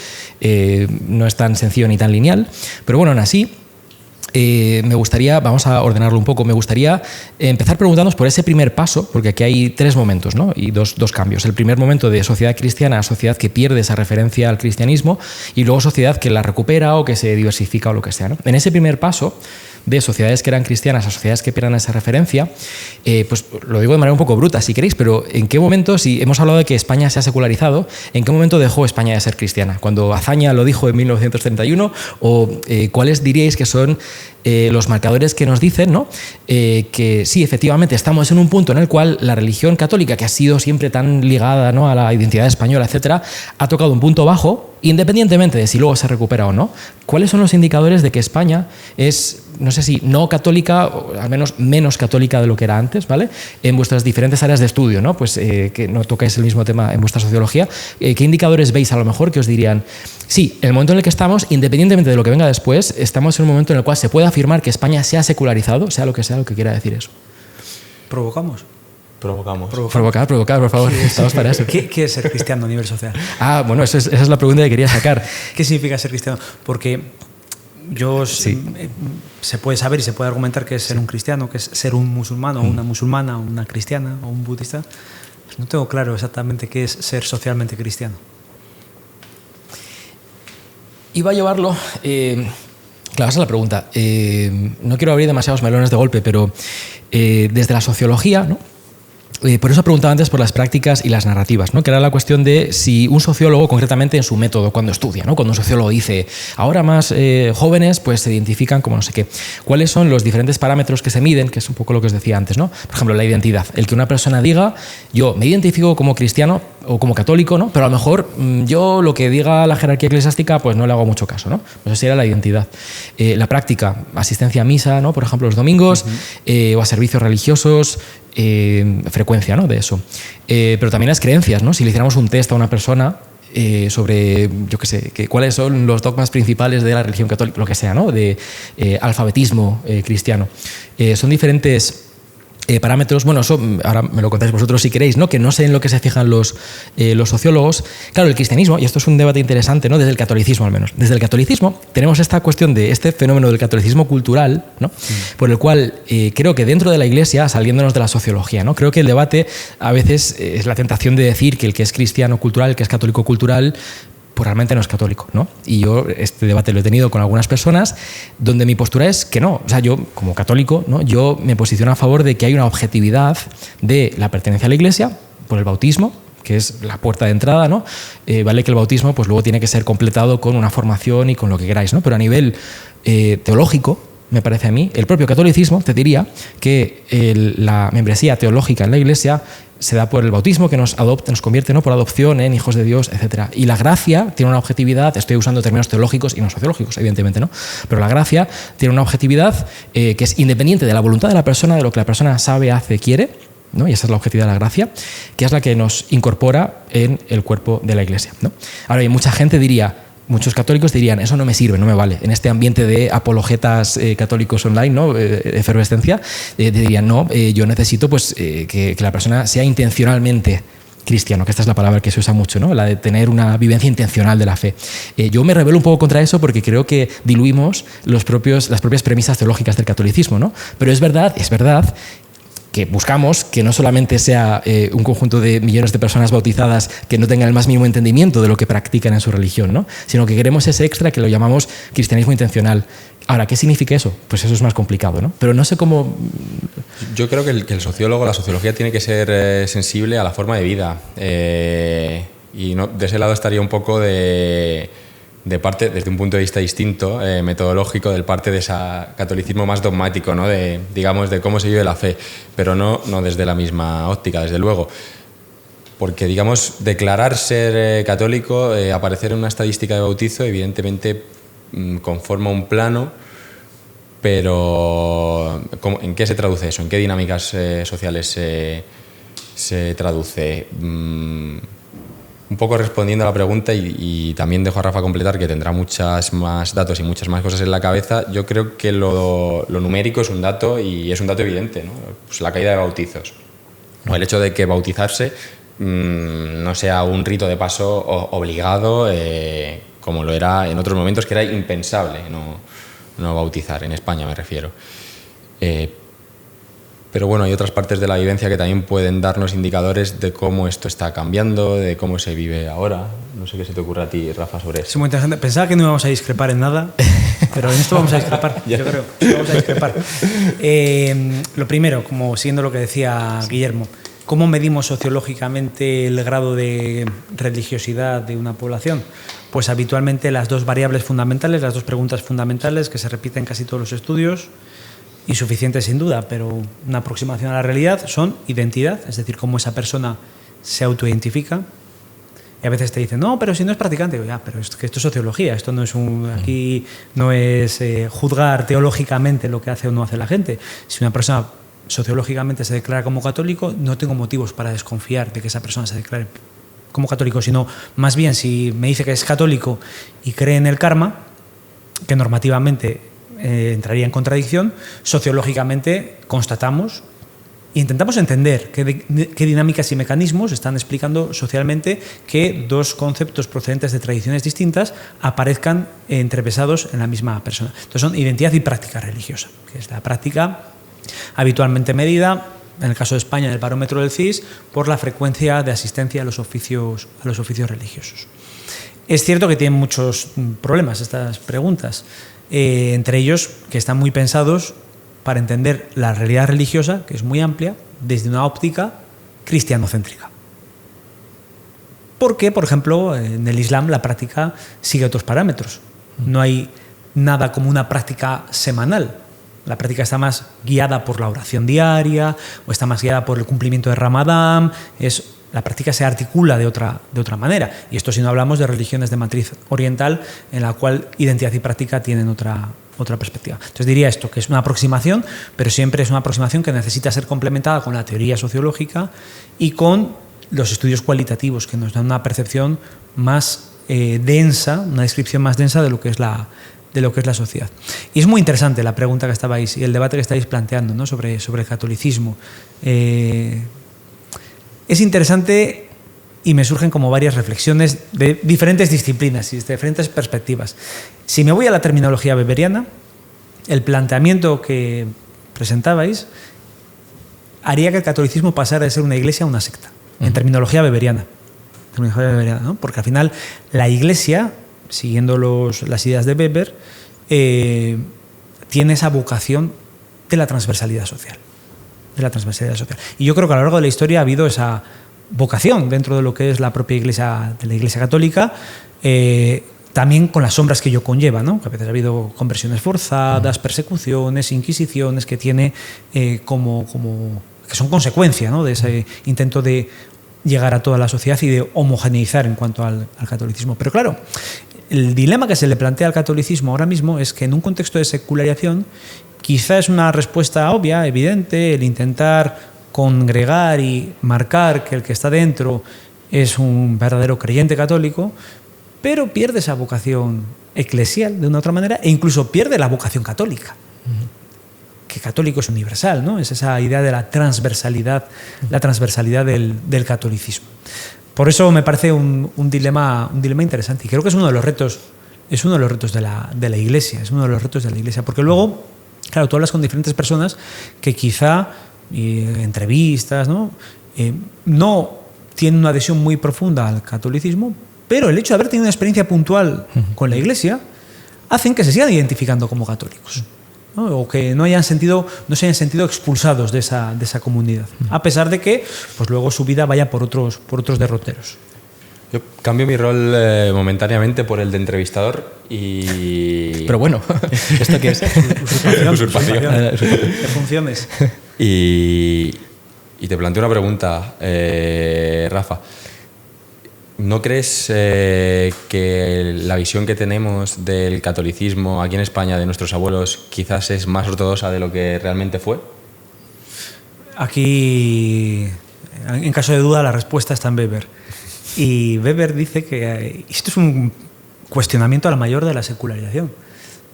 no es tan sencillo ni tan lineal. Pero bueno, aún así, me gustaría, vamos a ordenarlo un poco, me gustaría empezar preguntándonos por ese primer paso, porque aquí hay 3 momentos, ¿no? Y dos cambios. El primer momento de sociedad cristiana a sociedad que pierde esa referencia al cristianismo, y luego sociedad que la recupera o que se diversifica o lo que sea, ¿no? En ese primer paso, de sociedades que eran cristianas a sociedades que pierdan esa referencia, pues lo digo de manera un poco bruta si queréis, pero ¿en qué momento, si hemos hablado de que España se ha secularizado, en qué momento dejó España de ser cristiana? ¿Cuando Azaña lo dijo en 1931? ¿O cuáles diríais que son los marcadores que nos dicen, ¿no? Que sí, efectivamente estamos en un punto en el cual la religión católica, que ha sido siempre tan ligada, ¿no?, a la identidad española, etcétera, ha tocado un punto bajo, independientemente de si luego se recupera o no? ¿Cuáles son los indicadores de que España es, no sé si no católica, o al menos menos católica de lo que era antes, ¿vale? En vuestras diferentes áreas de estudio, ¿no? Pues que no tocáis el mismo tema en vuestra sociología. ¿Qué indicadores veis a lo mejor que os dirían, sí, en el momento en el que estamos, independientemente de lo que venga después, estamos en un momento en el cual se puede afirmar que España se ha secularizado, sea lo que quiera decir eso? ¿Provocamos? Provocar, por favor. Sí, estamos para eso. ¿Qué es ser cristiano a nivel social? Bueno, esa es la pregunta que quería sacar. ¿Qué significa ser cristiano? Porque se puede saber y se puede argumentar que es ser un cristiano, que es ser un musulmán o una musulmana o una cristiana o un budista. Pues no tengo claro exactamente qué es ser socialmente cristiano. Iba a llevarlo... Claro, esa es la pregunta. No quiero abrir demasiados melones de golpe, pero desde la sociología, ¿no? Por eso preguntaba antes por las prácticas y las narrativas, ¿no? Que era la cuestión de si un sociólogo, concretamente en su método, cuando estudia, ¿no? Cuando un sociólogo dice, ahora más jóvenes pues se identifican como no sé qué, ¿cuáles son los diferentes parámetros que se miden? Que es un poco lo que os decía antes, ¿no? Por ejemplo, la identidad. El que una persona diga, yo me identifico como cristiano o como católico, ¿no? Pero a lo mejor yo lo que diga la jerarquía eclesiástica pues no le hago mucho caso, ¿no? Pues eso sería la identidad. La práctica, asistencia a misa, ¿no? Por ejemplo, los domingos, o a servicios religiosos, frecuencia, ¿no?, de eso. Pero también las creencias, ¿no? Si le hiciéramos un test a una persona sobre, yo qué sé, cuáles son los dogmas principales de la religión católica, lo que sea, ¿no?, de alfabetismo cristiano. Son diferentes parámetros. Bueno, eso ahora me lo contáis vosotros si queréis, ¿no? Que no sé en lo que se fijan los sociólogos. Claro, el cristianismo, y esto es un debate interesante, ¿no?, desde el catolicismo al menos. Desde el catolicismo tenemos esta cuestión de este fenómeno del catolicismo cultural, ¿no? Por el cual creo que dentro de la Iglesia, saliéndonos de la sociología, ¿no?, creo que el debate a veces es la tentación de decir que el que es cristiano cultural, el que es católico cultural, pues realmente no es católico, ¿no? Y yo este debate lo he tenido con algunas personas donde mi postura es que no. O sea, yo como católico, ¿no?, yo me posiciono a favor de que hay una objetividad de la pertenencia a la Iglesia por el bautismo, que es la puerta de entrada, ¿no? Vale que el bautismo pues luego tiene que ser completado con una formación y con lo que queráis, ¿no? Pero a nivel teológico, me parece a mí, el propio catolicismo te diría que la membresía teológica en la Iglesia se da por el bautismo, que nos adopta, nos convierte, ¿no?, por adopción en hijos de Dios, etc. Y la gracia tiene una objetividad, estoy usando términos teológicos y no sociológicos, evidentemente, ¿no? Pero la gracia tiene una objetividad que es independiente de la voluntad de la persona, de lo que la persona sabe, hace, quiere, ¿no? Y esa es la objetividad de la gracia, que es la que nos incorpora en el cuerpo de la Iglesia, ¿no? Ahora, hay mucha gente diría, muchos católicos dirían, eso no me sirve, no me vale. En este ambiente de apologetas católicos online, ¿no?, efervescencia, dirían, no, yo necesito pues, que la persona sea intencionalmente cristiano, que esta es la palabra que se usa mucho, ¿no?, la de tener una vivencia intencional de la fe. Yo me rebelo un poco contra eso porque creo que diluimos las propias premisas teológicas del catolicismo, ¿no? Pero es verdad que buscamos que no solamente sea un conjunto de millones de personas bautizadas que no tengan el más mínimo entendimiento de lo que practican en su religión, ¿no?, sino que queremos ese extra que lo llamamos cristianismo intencional. Ahora, ¿qué significa eso? Pues eso es más complicado, ¿no? Pero no sé cómo... Yo creo que el sociólogo, la sociología tiene que ser sensible a la forma de vida. Y no, de ese lado estaría un poco de parte, desde un punto de vista distinto, metodológico, del parte de ese catolicismo más dogmático, ¿no?, de cómo se vive la fe, pero no desde la misma óptica, desde luego. Porque, digamos, declarar ser católico, aparecer en una estadística de bautizo, evidentemente conforma un plano, pero ¿en qué se traduce eso? ¿En qué dinámicas sociales se traduce? Un poco respondiendo a la pregunta y también dejo a Rafa completar, que tendrá muchas más datos y muchas más cosas en la cabeza. Yo creo que lo numérico es un dato y es un dato evidente, ¿no? Pues la caída de bautizos, o el hecho de que bautizarse no sea un rito de paso obligado, como lo era en otros momentos, que era impensable no bautizar, en España me refiero. Pero bueno, hay otras partes de la vivencia que también pueden darnos indicadores de cómo esto está cambiando, de cómo se vive ahora. No sé qué se te ocurre a ti, Rafa, sobre eso. Es muy interesante. Pensaba que no íbamos a discrepar en nada, pero en esto vamos a discrepar, yo creo. Vamos a discrepar. Lo primero, como siguiendo lo que decía Guillermo, ¿cómo medimos sociológicamente el grado de religiosidad de una población? Pues habitualmente las dos variables fundamentales, las dos preguntas fundamentales que se repiten en casi todos los estudios, insuficientes sin duda, pero una aproximación a la realidad, son identidad, es decir, cómo esa persona se autoidentifica. Y a veces te dicen, no, pero si no es practicante. Digo, ya, pero esto es sociología, esto no es aquí no es juzgar teológicamente lo que hace o no hace la gente. Si una persona sociológicamente se declara como católico, no tengo motivos para desconfiar de que esa persona se declare como católico, sino más bien si me dice que es católico y cree en el karma, que normativamente entraría en contradicción, sociológicamente constatamos e intentamos entender qué dinámicas y mecanismos están explicando socialmente que dos conceptos procedentes de tradiciones distintas aparezcan entrevesados en la misma persona. Entonces son identidad y práctica religiosa, que es la práctica habitualmente medida, en el caso de España, en el barómetro del CIS, por la frecuencia de asistencia a los oficios religiosos. Es cierto que tienen muchos problemas estas preguntas, entre ellos que están muy pensados para entender la realidad religiosa, que es muy amplia, desde una óptica cristianocéntrica. Porque, por ejemplo, en el Islam la práctica sigue otros parámetros. No hay nada como una práctica semanal. La práctica está más guiada por la oración diaria o está más guiada por el cumplimiento de Ramadán. La práctica se articula de otra manera. Y esto si no hablamos de religiones de matriz oriental, en la cual identidad y práctica tienen otra perspectiva. Entonces diría esto, que es una aproximación, pero siempre es una aproximación que necesita ser complementada con la teoría sociológica y con los estudios cualitativos, que nos dan una percepción más densa, una descripción más densa de lo que es la sociedad. Y es muy interesante la pregunta que estabais y el debate que estáis planteando, ¿no? sobre el catolicismo. Es interesante y me surgen como varias reflexiones de diferentes disciplinas y de diferentes perspectivas. Si me voy a la terminología weberiana, el planteamiento que presentabais haría que el catolicismo pasara de ser una iglesia a una secta, en terminología weberiana, ¿no? Porque al final la iglesia, siguiendo las ideas de Weber, tiene esa vocación de la transversalidad social. Y yo creo que a lo largo de la historia ha habido esa vocación dentro de lo que es la propia iglesia, de la Iglesia Católica, también con las sombras que ello conlleva, ¿no? Que a veces ha habido conversiones forzadas, persecuciones, inquisiciones, que tiene que son consecuencia, ¿no? de ese intento de llegar a toda la sociedad y de homogeneizar en cuanto al catolicismo. Pero claro, el dilema que se le plantea al catolicismo ahora mismo es que en un contexto de secularización quizá es una respuesta obvia, evidente, el intentar congregar y marcar que el que está dentro es un verdadero creyente católico, pero pierde esa vocación eclesial de una otra manera e incluso pierde la vocación católica. Que católico es universal, ¿no? Es esa idea de la transversalidad del catolicismo. Por eso me parece un dilema interesante y creo que es uno de los retos de la Iglesia, porque luego, claro, tú hablas con diferentes personas que quizá entrevistas, ¿no? No tienen una adhesión muy profunda al catolicismo, pero el hecho de haber tenido una experiencia puntual con la Iglesia hacen que se sigan identificando como católicos, ¿no? O que no se hayan sentido expulsados de esa comunidad, a pesar de que pues luego su vida vaya por otros derroteros. Yo cambio mi rol momentáneamente por el de entrevistador y... Pero bueno, ¿esto qué es? Usurpación. De funciones. Y te planteo una pregunta, Rafa. ¿No crees que la visión que tenemos del catolicismo aquí en España de nuestros abuelos quizás es más ortodoxa de lo que realmente fue? Aquí, en caso de duda, la respuesta está en Weber. Y Weber dice que esto es un cuestionamiento a la mayor de la secularización.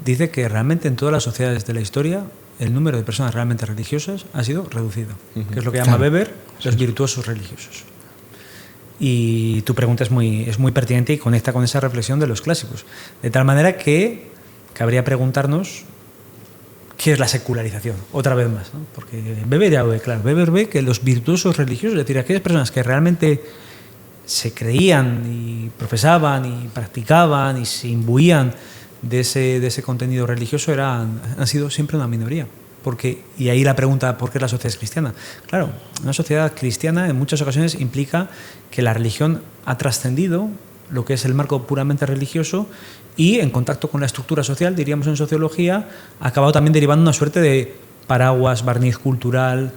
Dice que realmente en todas las sociedades de la historia el número de personas realmente religiosas ha sido reducido, que es lo que llama Weber los virtuosos religiosos. Y tu pregunta es muy pertinente y conecta con esa reflexión de los clásicos. De tal manera que cabría preguntarnos qué es la secularización, otra vez más, ¿no? Porque Weber ya ve, claro, Weber ve que los virtuosos religiosos, es decir, aquellas personas que realmente se creían y profesaban y practicaban y se imbuían de ese contenido religioso, han sido siempre una minoría. Y ahí la pregunta, ¿por qué la sociedad es cristiana? Claro, una sociedad cristiana en muchas ocasiones implica que la religión ha trascendido lo que es el marco puramente religioso y en contacto con la estructura social, diríamos en sociología, ha acabado también derivando una suerte de paraguas, barniz cultural.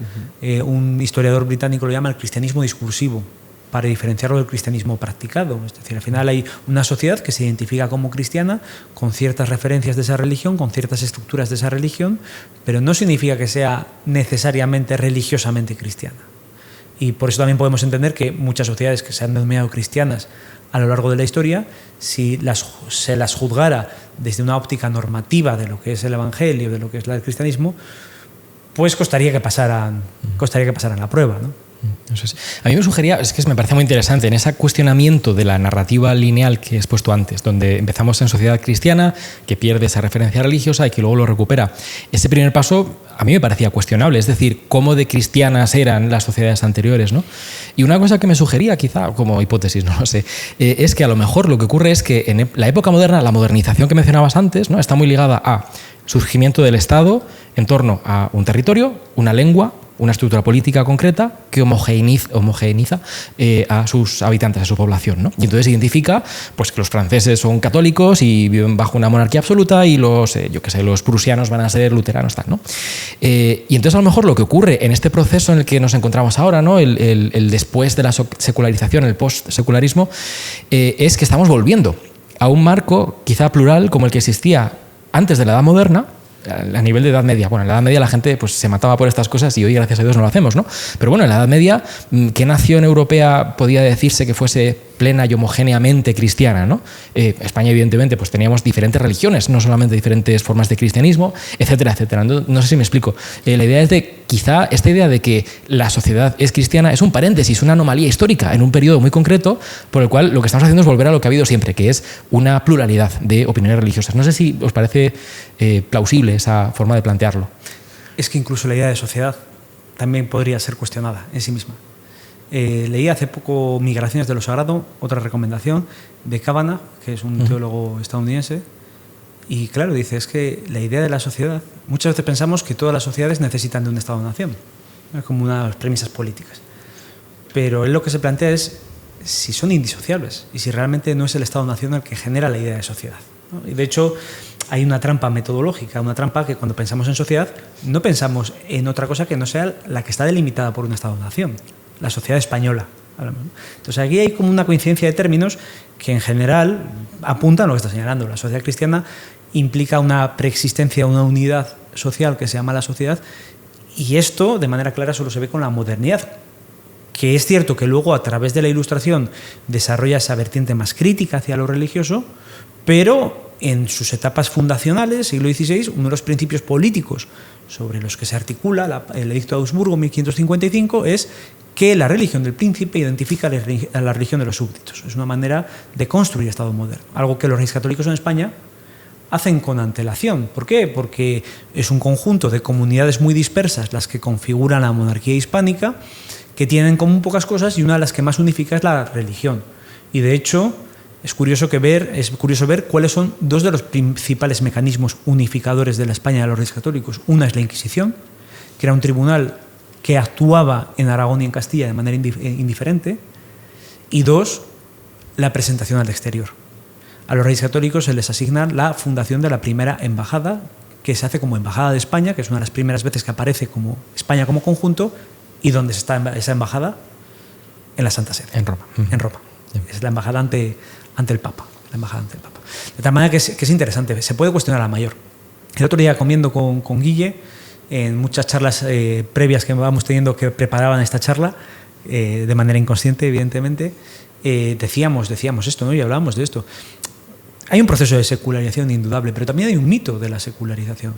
Un historiador británico lo llama el cristianismo discursivo, para diferenciarlo del cristianismo practicado. Es decir, al final hay una sociedad que se identifica como cristiana con ciertas referencias de esa religión, con ciertas estructuras de esa religión, pero no significa que sea necesariamente religiosamente cristiana. Y por eso también podemos entender que muchas sociedades que se han denominado cristianas a lo largo de la historia, si se las juzgara desde una óptica normativa de lo que es el Evangelio, de lo que es el cristianismo, pues costaría que pasaran la prueba, ¿no? A mí me sugería, es que me parece muy interesante, en ese cuestionamiento de la narrativa lineal que he expuesto antes, donde empezamos en sociedad cristiana, que pierde esa referencia religiosa y que luego lo recupera. Ese primer paso a mí me parecía cuestionable, es decir, cómo de cristianas eran las sociedades anteriores, ¿no? Y una cosa que me sugería, quizá como hipótesis, no lo sé, es que a lo mejor lo que ocurre es que en la época moderna, la modernización que mencionabas antes, ¿no?, está muy ligada a surgimiento del Estado en torno a un territorio, una lengua, una estructura política concreta que homogeneiza a sus habitantes, a su población, ¿no? Y entonces identifica pues, que los franceses son católicos y viven bajo una monarquía absoluta y los prusianos van a ser luteranos, tal, ¿no? Y entonces a lo mejor lo que ocurre en este proceso en el que nos encontramos ahora, ¿no?, el después de la secularización, el post-secularismo, es que estamos volviendo a un marco quizá plural como el que existía antes de la Edad Moderna, a nivel de Edad Media. Bueno, en la Edad Media la gente pues, se mataba por estas cosas y hoy, gracias a Dios, no lo hacemos, ¿no? Pero bueno, en la Edad Media, ¿qué nación europea podía decirse que fuese plena y homogéneamente cristiana, ¿no? España, evidentemente, pues teníamos diferentes religiones, no solamente diferentes formas de cristianismo, etcétera, etcétera. No sé si me explico. La idea es de, quizá, esta idea de que la sociedad es cristiana es un paréntesis, una anomalía histórica en un periodo muy concreto, por el cual lo que estamos haciendo es volver a lo que ha habido siempre, que es una pluralidad de opiniones religiosas. No sé si os parece plausible esa forma de plantearlo. Es que incluso la idea de sociedad también podría ser cuestionada en sí misma. Leí hace poco Migraciones de lo Sagrado, otra recomendación de Kavanagh, que es un teólogo estadounidense, y claro, dice, es que la idea de la sociedad, muchas veces pensamos que todas las sociedades necesitan de un Estado-nación, como unas premisas políticas, pero él lo que se plantea es si son indisociables y si realmente no es el Estado-nación el que genera la idea de sociedad, ¿no? Y de hecho hay una trampa metodológica, una trampa que cuando pensamos en sociedad no pensamos en otra cosa que no sea la que está delimitada por un Estado-nación, la sociedad española. Entonces aquí hay como una coincidencia de términos que en general apuntan a lo que está señalando. La sociedad cristiana implica una preexistencia, una unidad social que se llama la sociedad, y esto de manera clara solo se ve con la modernidad, que es cierto que luego a través de la Ilustración desarrolla esa vertiente más crítica hacia lo religioso, pero en sus etapas fundacionales, siglo XVI, uno de los principios políticos sobre los que se articula el Edicto de Augsburgo, 1555, es que la religión del príncipe identifica a la religión de los súbditos. Es una manera de construir Estado moderno, algo que los reyes católicos en España hacen con antelación. ¿Por qué? Porque es un conjunto de comunidades muy dispersas las que configuran la monarquía hispánica, que tienen en común pocas cosas, y una de las que más unifica es la religión. Y de hecho es curioso ver cuáles son dos de los principales mecanismos unificadores de la España de los reyes católicos. Una es la Inquisición, que era un tribunal que actuaba en Aragón y en Castilla de manera indiferente, y dos, la presentación al exterior. A los reyes católicos se les asigna la fundación de la primera embajada, que se hace como Embajada de España, que es una de las primeras veces que aparece como España como conjunto, y donde está esa embajada, en la Santa Sede. En Roma. En Roma. Es la embajada ante el Papa. La embajada ante el Papa. De tal manera que es interesante, se puede cuestionar a la mayor. El otro día, comiendo con Guille, en muchas charlas previas que vamos teniendo que preparaban esta charla, de manera inconsciente, evidentemente, decíamos esto, ¿no? Y hablábamos de esto. Hay un proceso de secularización indudable, pero también hay un mito de la secularización.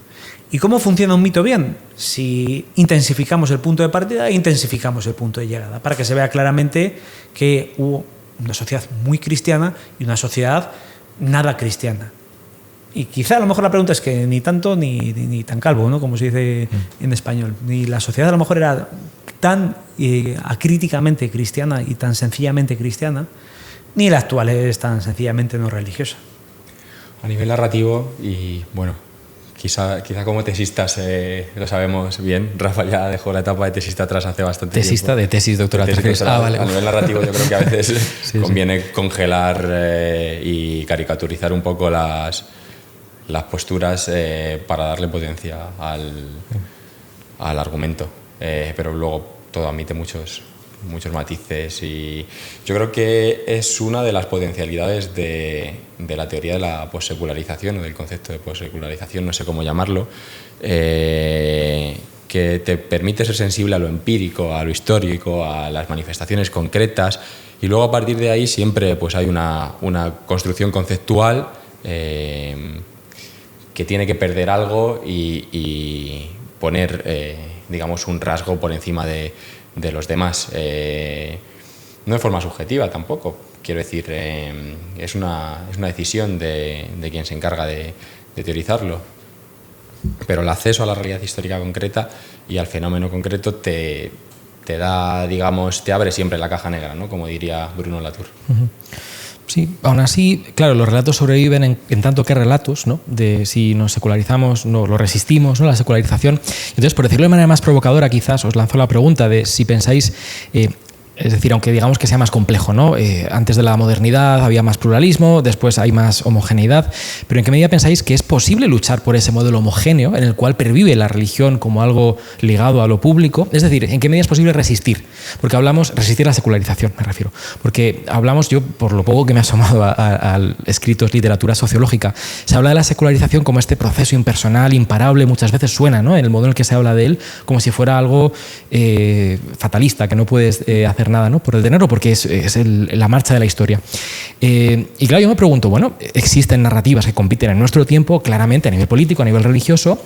¿Y cómo funciona un mito bien? Si intensificamos el punto de partida e intensificamos el punto de llegada, para que se vea claramente que hubo una sociedad muy cristiana y una sociedad nada cristiana. Y quizá a lo mejor la pregunta es que ni tanto ni tan calvo, ¿no? Como se dice en español. Ni la sociedad a lo mejor era tan acríticamente cristiana y tan sencillamente cristiana, ni la actual es tan sencillamente no religiosa. A nivel narrativo, y bueno, quizá como tesistas lo sabemos bien, Rafa ya dejó la etapa de tesista atrás hace bastante Tesista tiempo. de tesis doctoral. Vale. A nivel narrativo yo creo que a veces sí, conviene congelar y caricaturizar un poco las posturas para darle potencia al argumento. Pero luego todo admite muchos matices y yo creo que es una de las potencialidades de la teoría de la possecularización o del concepto de possecularización, no sé cómo llamarlo, que te permite ser sensible a lo empírico, a lo histórico, a las manifestaciones concretas y luego a partir de ahí siempre pues hay una construcción conceptual que tiene que perder algo y poner digamos un rasgo por encima de los demás, no de forma subjetiva tampoco, quiero decir, es una decisión de quien se encarga de teorizarlo, pero el acceso a la realidad histórica concreta y al fenómeno concreto te da, digamos, te abre siempre la caja negra, ¿no? Como diría Bruno Latour. Uh-huh. Sí, aún así, claro, los relatos sobreviven en tanto que relatos, ¿no? De si nos secularizamos, no lo resistimos, ¿no? La secularización. Entonces, por decirlo de manera más provocadora, quizás os lanzo la pregunta de si pensáis, es decir, aunque digamos que sea más complejo, ¿no? Antes de la modernidad había más pluralismo, después hay más homogeneidad, pero ¿en qué medida pensáis que es posible luchar por ese modelo homogéneo en el cual pervive la religión como algo ligado a lo público? Es decir, ¿en qué medida es posible resistir? Porque hablamos, resistir la secularización, me refiero, porque hablamos, yo por lo poco que me he asomado a escritos, literatura sociológica, se habla de la secularización como este proceso impersonal, imparable, muchas veces suena, ¿no? En el modo en el que se habla de él, como si fuera algo fatalista, que no puedes hacer nada, ¿no? Por el dinero, porque es la marcha de la historia. Y claro, yo me pregunto, bueno, existen narrativas que compiten en nuestro tiempo, claramente a nivel político, a nivel religioso,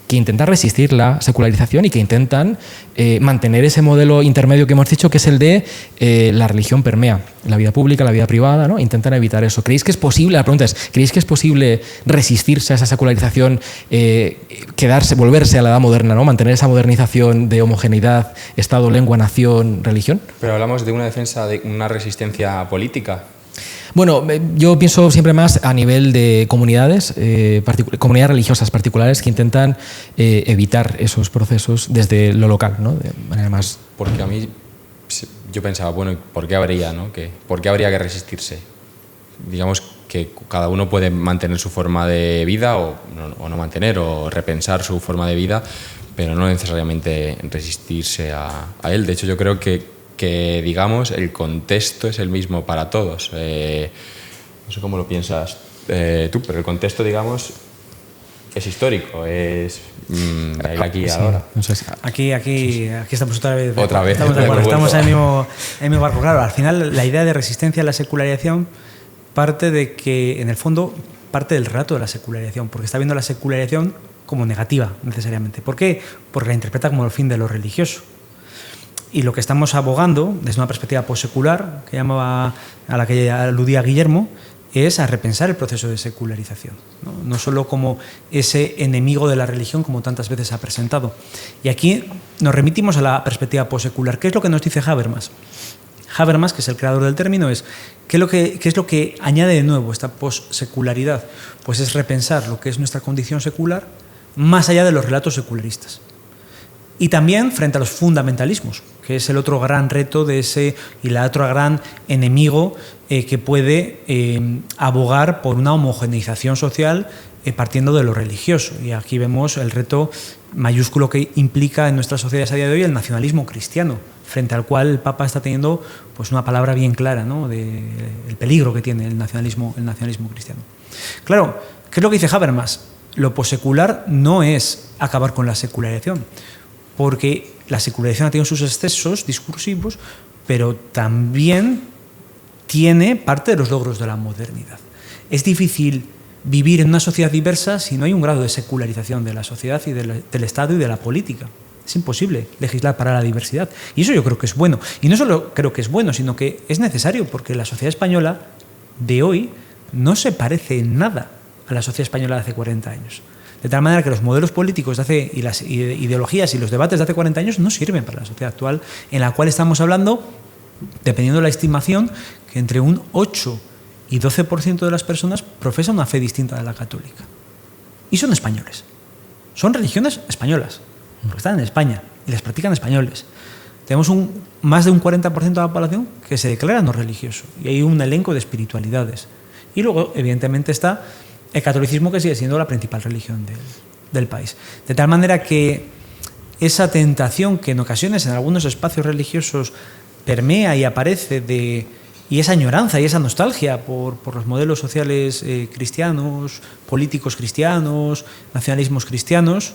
que intentan resistir la secularización y que intentan mantener ese modelo intermedio que hemos dicho, que es el de la religión permea la vida pública, la vida privada, ¿no? Intentan evitar eso. ¿Creéis que es posible? La pregunta es, ¿creéis que es posible resistirse a esa secularización, volverse a la edad moderna, ¿no? Mantener esa modernización de homogeneidad, Estado, lengua, nación, religión? Pero hablamos de una defensa, de una resistencia política. Bueno, yo pienso siempre más a nivel de comunidades, comunidades religiosas particulares que intentan evitar esos procesos desde lo local, ¿no? De manera más... Porque a mí, yo pensaba, bueno, ¿por qué habría, ¿no? ¿Por qué habría que resistirse? Digamos que cada uno puede mantener su forma de vida o no mantener, o repensar su forma de vida, pero no necesariamente resistirse a él. De hecho, yo creo que digamos, el contexto es el mismo para todos. No sé cómo lo piensas tú, pero el contexto, digamos, es histórico, es aquí y ahora. Aquí estamos otra vez. Estamos en el mismo barco. Claro, al final la idea de resistencia a la secularización parte de que, en el fondo, parte del relato de la secularización, porque está viendo la secularización como negativa, necesariamente. ¿Por qué? Porque la interpreta como el fin de lo religioso. Y lo que estamos abogando, desde una perspectiva postsecular, a la que aludía Guillermo, es a repensar el proceso de secularización, no solo como ese enemigo de la religión como tantas veces ha presentado. Y aquí nos remitimos a la perspectiva postsecular. ¿Qué es lo que nos dice Habermas? Habermas, que es el creador del término, ¿qué es lo que añade de nuevo esta postsecularidad? Pues es repensar lo que es nuestra condición secular más allá de los relatos secularistas. Y también frente a los fundamentalismos, que es el otro gran reto y la otra gran enemigo que puede abogar por una homogeneización social partiendo de lo religioso. Y aquí vemos el reto mayúsculo que implica en nuestras sociedades a día de hoy el nacionalismo cristiano, frente al cual el Papa está teniendo pues una palabra bien clara, ¿no? El peligro que tiene el nacionalismo cristiano. Claro, ¿qué es lo que dice Habermas? Lo possecular no es acabar con la secularización, porque la secularización ha tenido sus excesos discursivos, pero también tiene parte de los logros de la modernidad. Es difícil vivir en una sociedad diversa si no hay un grado de secularización de la sociedad y del Estado y de la política. Es imposible legislar para la diversidad. Y eso yo creo que es bueno. Y no solo creo que es bueno, sino que es necesario, porque la sociedad española de hoy no se parece en nada a la sociedad española de hace 40 años. De tal manera que los modelos políticos y las ideologías y los debates de hace 40 años no sirven para la sociedad actual, en la cual estamos hablando, dependiendo de la estimación, que entre un 8 y 12% de las personas profesan una fe distinta de la católica. Y son españoles. Son religiones españolas, porque están en España y las practican españoles. Tenemos más de un 40% de la población que se declara no religioso, y hay un elenco de espiritualidades. Y luego, evidentemente, está el catolicismo, que sigue siendo la principal religión del país. De tal manera que esa tentación que en ocasiones en algunos espacios religiosos permea y aparece y esa añoranza y esa nostalgia por los modelos sociales cristianos, políticos cristianos, nacionalismos cristianos,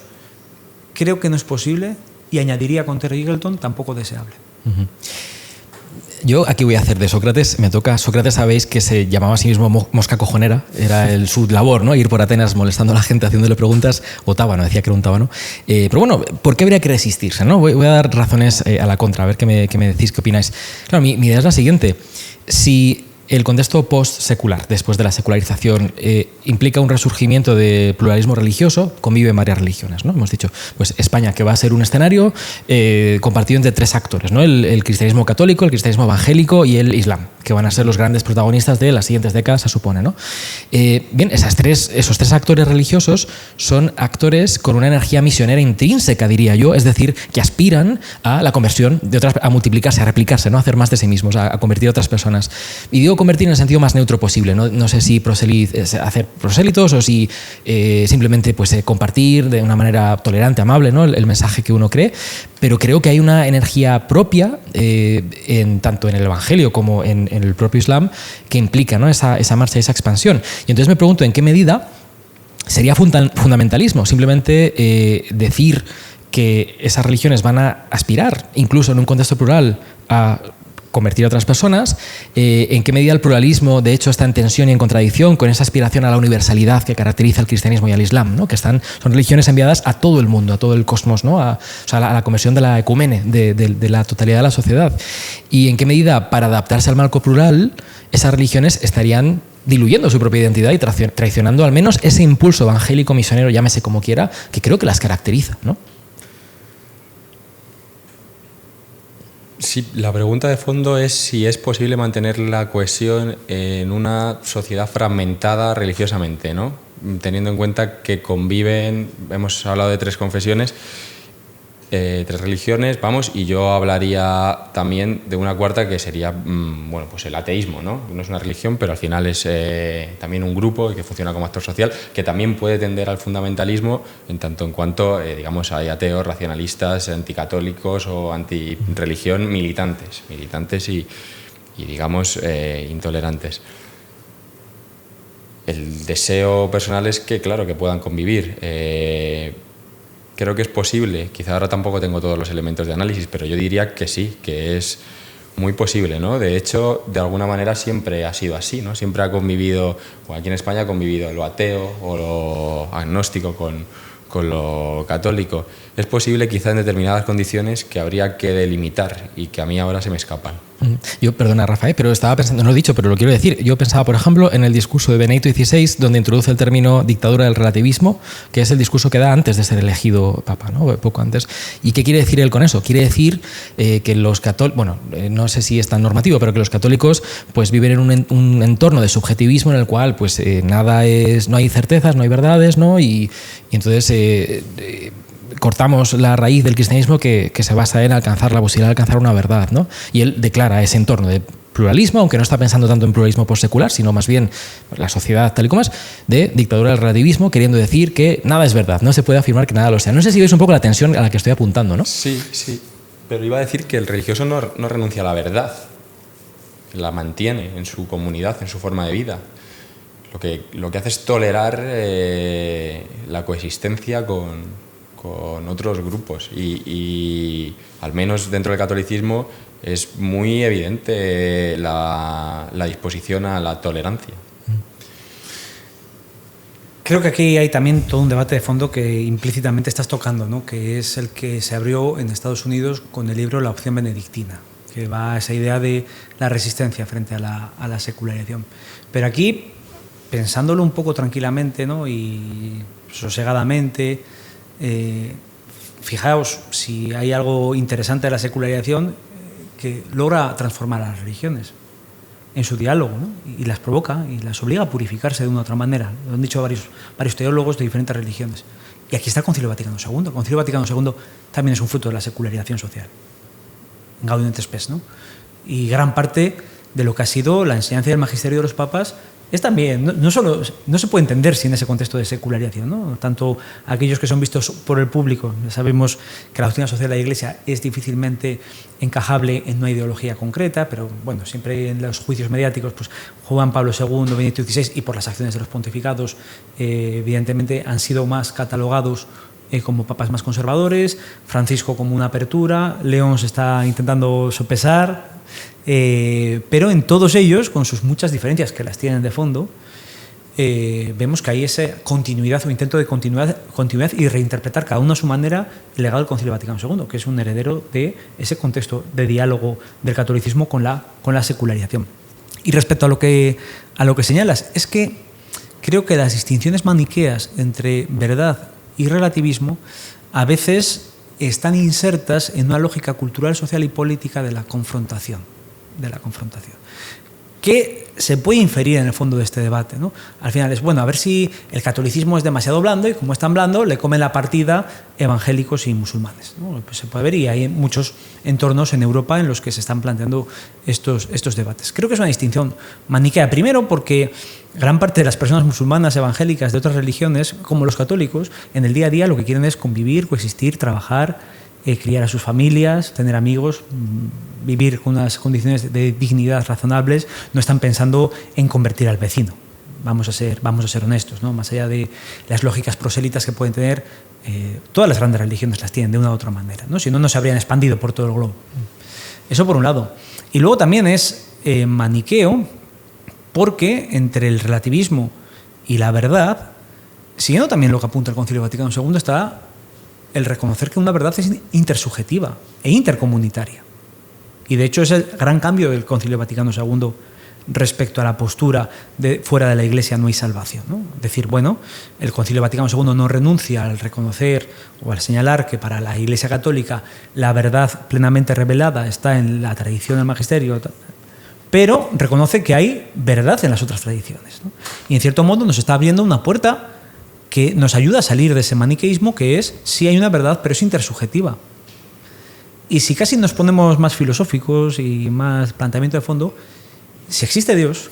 creo que no es posible, y añadiría con Terry Eagleton, tampoco deseable. Uh-huh. Yo aquí voy a hacer de Sócrates, me toca. Sócrates, sabéis que se llamaba a sí mismo mosca cojonera, era su labor, ¿no? Ir por Atenas molestando a la gente, haciéndole preguntas, o tábano, decía que era un tábano. Pero bueno, ¿por qué habría que resistirse, no? Voy a dar razones a la contra, a ver qué me decís, qué opináis. Claro, mi idea es la siguiente: si el contexto post-secular, después de la secularización, implica un resurgimiento de pluralismo religioso, conviven varias religiones, ¿no? Hemos dicho, pues España, que va a ser un escenario compartido entre tres actores, ¿no? El cristianismo católico, el cristianismo evangélico y el islam, que van a ser los grandes protagonistas de las siguientes décadas, se supone, ¿no? Bien, esos tres actores religiosos son actores con una energía misionera intrínseca, diría yo, es decir, que aspiran a la conversión de otras, a multiplicarse, a replicarse, ¿no? A hacer más de sí mismos, a convertir a otras personas. Y digo convertir en el sentido más neutro posible, no sé si hacer prosélitos o si simplemente pues, compartir de una manera tolerante, amable, ¿no? el mensaje que uno cree, pero creo que hay una energía propia, tanto en el Evangelio como en el propio Islam, que implica, ¿no? esa marcha y esa expansión. Y entonces me pregunto en qué medida sería fundamentalismo, simplemente decir que esas religiones van a aspirar, incluso en un contexto plural, a convertir a otras personas, en qué medida el pluralismo de hecho está en tensión y en contradicción con esa aspiración a la universalidad que caracteriza al cristianismo y al islam, ¿no? Que son religiones enviadas a todo el mundo, a todo el cosmos, ¿no? a la conversión de la ecumene, de la totalidad de la sociedad, y en qué medida, para adaptarse al marco plural, esas religiones estarían diluyendo su propia identidad y traicionando al menos ese impulso evangélico misionero, llámese como quiera, que creo que las caracteriza, ¿no? Sí, la pregunta de fondo es si es posible mantener la cohesión en una sociedad fragmentada religiosamente, ¿no? Teniendo en cuenta que conviven, hemos hablado de tres confesiones, tres religiones, y yo hablaría también de una cuarta que sería, bueno, pues el ateísmo, ¿no? No es una religión, pero al final es también un grupo que funciona como actor social, que también puede tender al fundamentalismo en tanto en cuanto, digamos, hay ateos, racionalistas, anticatólicos o antirreligión militantes y digamos, intolerantes. El deseo personal es que, claro, que puedan convivir. Creo que es posible, quizá ahora tampoco tengo todos los elementos de análisis, pero yo diría que sí, que es muy posible, ¿no? De hecho, de alguna manera siempre ha sido así, ¿no? Siempre ha convivido, o aquí en España ha convivido lo ateo o lo agnóstico con lo católico. Es posible quizá en determinadas condiciones que habría que delimitar y que a mí ahora se me escapan. Yo, perdona, Rafael, pero estaba pensando, no lo he dicho, pero lo quiero decir. Yo pensaba, por ejemplo, en el discurso de Benedicto XVI, donde introduce el término dictadura del relativismo, que es el discurso que da antes de ser elegido papa, ¿no? Poco antes. ¿Y qué quiere decir él con eso? Quiere decir que los católicos, bueno, no sé si es tan normativo, pero que los católicos pues viven en un entorno de subjetivismo en el cual pues no hay certezas, no hay verdades, ¿no? Y entonces cortamos la raíz del cristianismo que se basa en alcanzar la posibilidad de alcanzar una verdad, ¿no? Y él declara ese entorno de pluralismo, aunque no está pensando tanto en pluralismo postsecular, sino más bien la sociedad tal y como es, de dictadura del relativismo, queriendo decir que nada es verdad, no se puede afirmar que nada lo sea. No sé si veis un poco la tensión a la que estoy apuntando, ¿no? Sí, pero iba a decir que el religioso no renuncia a la verdad, la mantiene en su comunidad, en su forma de vida. Lo que hace es tolerar la coexistencia con otros grupos y al menos dentro del catolicismo es muy evidente la disposición a la tolerancia. Creo que aquí hay también todo un debate de fondo que implícitamente estás tocando, ¿no? Que es el que se abrió en Estados Unidos con el libro La opción benedictina, que va a esa idea de la resistencia frente a la secularización. Pero aquí pensándolo un poco tranquilamente, ¿no? Y sosegadamente, fijaos si hay algo interesante de la secularización que logra transformar a las religiones en su diálogo, ¿no? Y las provoca y las obliga a purificarse de una u otra manera. Lo han dicho varios teólogos de diferentes religiones. Y aquí está el Concilio Vaticano II. El Concilio Vaticano II también es un fruto de la secularización social. Gaudium et Spes, ¿no? Y gran parte de lo que ha sido la enseñanza del magisterio de los papas es también, no se puede entender sin ese contexto de secularización, ¿no? Tanto aquellos que son vistos por el público, ya sabemos que la doctrina social de la Iglesia es difícilmente encajable en una ideología concreta, pero bueno, siempre en los juicios mediáticos, pues Juan Pablo II, Benedicto XVI y por las acciones de los pontificados, evidentemente han sido más catalogados como papas más conservadores, Francisco como una apertura, León se está intentando sopesar, pero en todos ellos, con sus muchas diferencias que las tienen de fondo, vemos que hay esa continuidad o intento de continuidad y reinterpretar cada uno a su manera el legado del Concilio Vaticano II, que es un heredero de ese contexto de diálogo del catolicismo con la secularización. Y respecto a lo que señalas, es que creo que las distinciones maniqueas entre verdad y relativismo a veces están insertas en una lógica cultural, social y política de la confrontación, que se puede inferir en el fondo de este debate, ¿no? Al final es, bueno, a ver si el catolicismo es demasiado blando y como es tan blando le comen la partida evangélicos y musulmanes, ¿no? Pues se puede ver y hay muchos entornos en Europa en los que se están planteando estos debates. Creo que es una distinción maniquea, primero porque gran parte de las personas musulmanas evangélicas de otras religiones, como los católicos, en el día a día lo que quieren es convivir, coexistir, trabajar, criar a sus familias, tener amigos, vivir con unas condiciones de dignidad razonables, no están pensando en convertir al vecino. Vamos a ser honestos, ¿no? Más allá de las lógicas prosélitas que pueden tener, todas las grandes religiones las tienen de una u otra manera, ¿no? Si no, no se habrían expandido por todo el globo. Eso por un lado. Y luego también es maniqueo, porque entre el relativismo y la verdad, siguiendo también lo que apunta el Concilio Vaticano II, está el reconocer que una verdad es intersubjetiva e intercomunitaria. Y de hecho es el gran cambio del Concilio Vaticano II respecto a la postura de fuera de la Iglesia no hay salvación, ¿no? Decir, bueno, el Concilio Vaticano II no renuncia al reconocer o al señalar que para la Iglesia Católica la verdad plenamente revelada está en la tradición del magisterio, pero reconoce que hay verdad en las otras tradiciones, ¿no? Y en cierto modo nos está abriendo una puerta que nos ayuda a salir de ese maniqueísmo, que es, sí hay una verdad, pero es intersubjetiva. Y si casi nos ponemos más filosóficos y más planteamiento de fondo, si existe Dios,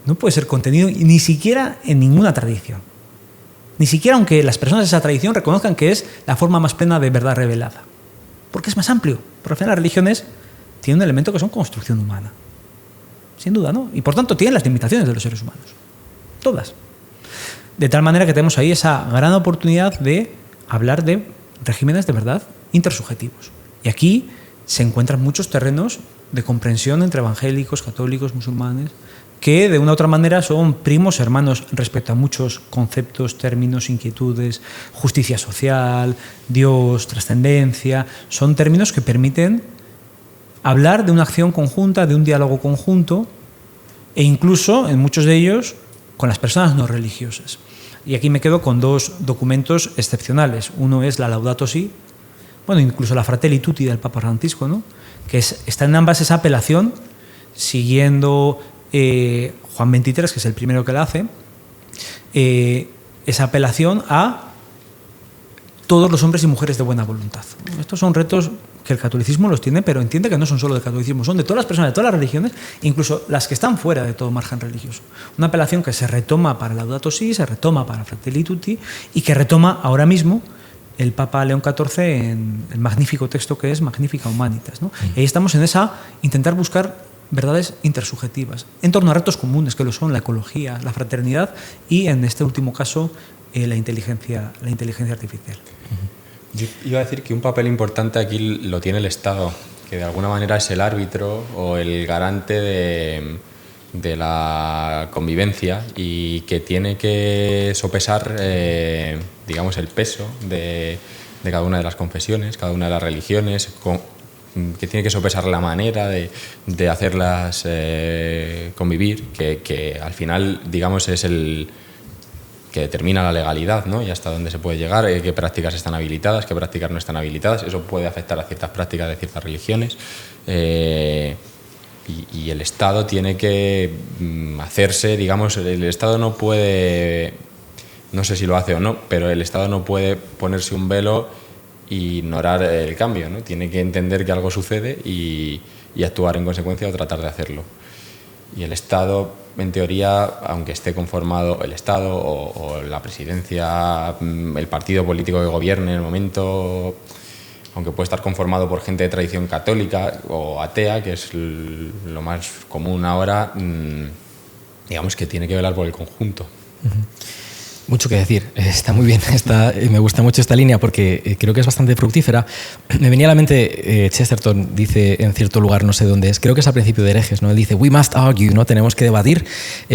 no puede ser contenido ni siquiera en ninguna tradición. Ni siquiera aunque las personas de esa tradición reconozcan que es la forma más plena de verdad revelada. Porque es más amplio. Por al final las religiones tienen un elemento que son construcción humana. Sin duda, ¿no? Y por tanto tienen las limitaciones de los seres humanos. Todas. De tal manera que tenemos ahí esa gran oportunidad de hablar de regímenes de verdad intersubjetivos. Y aquí se encuentran muchos terrenos de comprensión entre evangélicos, católicos, musulmanes, que de una u otra manera son primos hermanos respecto a muchos conceptos, términos, inquietudes, justicia social, Dios, trascendencia. Son términos que permiten hablar de una acción conjunta, de un diálogo conjunto, e incluso, en muchos de ellos, con las personas no religiosas. Y aquí me quedo con dos documentos excepcionales. Uno es la Laudato Si, bueno, incluso la Fratelli Tutti del Papa Francisco, ¿no? Que está en ambas esa apelación, siguiendo Juan XXIII, que es el primero que la hace, esa apelación a todos los hombres y mujeres de buena voluntad. Estos son retos que el catolicismo los tiene, pero entiende que no son solo del catolicismo, son de todas las personas, de todas las religiones, incluso las que están fuera de todo margen religioso. Una apelación que se retoma para Laudato Si, se retoma para Fratelli Tutti y que retoma ahora mismo el Papa León XIV en el magnífico texto que es Magnificat Humanitas, ¿no? Y ahí estamos en esa, intentar buscar verdades intersubjetivas, en torno a retos comunes que lo son la ecología, la fraternidad y, en este último caso, la inteligencia artificial. Yo iba a decir que un papel importante aquí lo tiene el Estado, que de alguna manera es el árbitro o el garante de la convivencia y que tiene que sopesar, digamos, el peso de cada una de las confesiones, cada una de las religiones, que tiene que sopesar la manera de hacerlas convivir, que al final, digamos, es el que determina la legalidad, ¿no? Y hasta dónde se puede llegar, qué prácticas están habilitadas, qué prácticas no están habilitadas. Eso puede afectar a ciertas prácticas de ciertas religiones. Y el Estado tiene que hacerse, digamos, el Estado no puede, no sé si lo hace o no, pero el Estado no puede ponerse un velo e ignorar el cambio, ¿no? Tiene que entender que algo sucede y actuar en consecuencia o tratar de hacerlo. Y el Estado, en teoría, aunque esté conformado el Estado o la presidencia, el partido político que gobierne en el momento, aunque puede estar conformado por gente de tradición católica o atea, que es lo más común ahora, digamos que tiene que velar por el conjunto. Mucho que decir, está muy bien, me gusta mucho esta línea porque creo que es bastante fructífera. Me venía a la mente, Chesterton dice en cierto lugar, no sé dónde es, creo que es al principio de Herejes, ¿no? Él dice, we must argue, ¿no? Tenemos que debatir,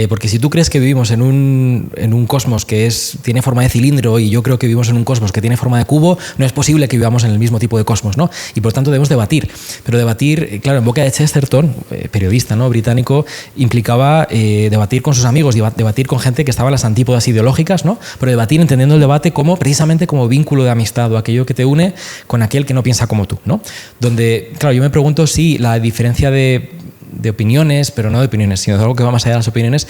porque si tú crees que vivimos en un cosmos que tiene forma de cilindro y yo creo que vivimos en un cosmos que tiene forma de cubo, no es posible que vivamos en el mismo tipo de cosmos, ¿no? Y por tanto debemos debatir. Pero debatir, claro, en boca de Chesterton, periodista, ¿no? Británico, implicaba debatir con sus amigos, debatir con gente que estaba en las antípodas ideológicas, ¿no? Pero debatir entendiendo el debate precisamente como vínculo de amistad o aquello que te une con aquel que no piensa como tú, ¿no? Donde, claro, yo me pregunto si la diferencia de opiniones, pero no de opiniones, sino de algo que va más allá de las opiniones,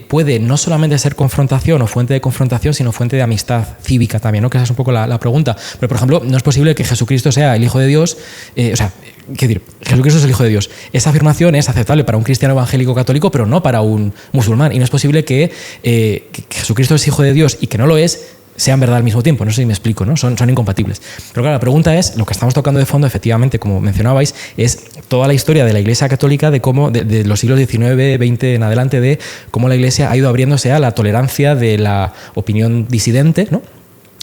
puede no solamente ser confrontación o fuente de confrontación, sino fuente de amistad cívica también, ¿no? Que esa es un poco la pregunta. Pero, por ejemplo, no es posible que Jesucristo sea el Hijo de Dios, decir, Jesucristo es el Hijo de Dios. Esa afirmación es aceptable para un cristiano evangélico católico, pero no para un musulmán. Y no es posible que Jesucristo es Hijo de Dios y que no lo es, sean verdad al mismo tiempo. No sé si me explico, ¿no? Son incompatibles. Pero claro, la pregunta es, lo que estamos tocando de fondo, efectivamente, como mencionabais, es toda la historia de la Iglesia Católica, de cómo, de los siglos XIX, XX en adelante, de cómo la Iglesia ha ido abriéndose a la tolerancia de la opinión disidente, ¿no?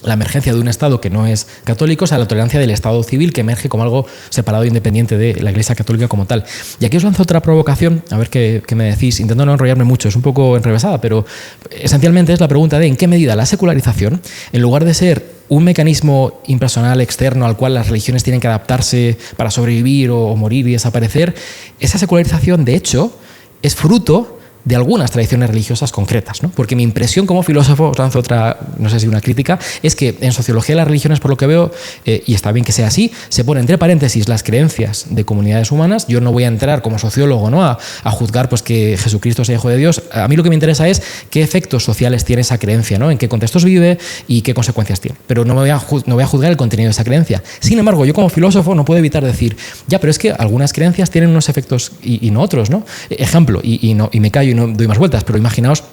La emergencia de un Estado que no es católico, o sea, la tolerancia del Estado civil que emerge como algo separado e independiente de la Iglesia Católica como tal. Y aquí os lanzo otra provocación, a ver qué me decís. Intento no enrollarme mucho, es un poco enrevesada, pero esencialmente es la pregunta de en qué medida la secularización, en lugar de ser un mecanismo impersonal externo al cual las religiones tienen que adaptarse para sobrevivir o morir y desaparecer, esa secularización, de hecho, es fruto de algunas tradiciones religiosas concretas, ¿no? Porque mi impresión como filósofo, os lanzo otra, no sé si una crítica, es que en sociología de las religiones, por lo que veo, y está bien que sea así, se pone entre paréntesis las creencias de comunidades humanas. Yo no voy a entrar como sociólogo, ¿no? a juzgar pues, que Jesucristo sea Hijo de Dios. A mí lo que me interesa es qué efectos sociales tiene esa creencia, ¿no? En qué contextos vive y qué consecuencias tiene. Pero no voy a juzgar el contenido de esa creencia. Sin embargo, yo como filósofo no puedo evitar decir, ya, pero es que algunas creencias tienen unos efectos y no otros, ¿no? Ejemplo, y me callo y no doy más vueltas, pero imaginaos,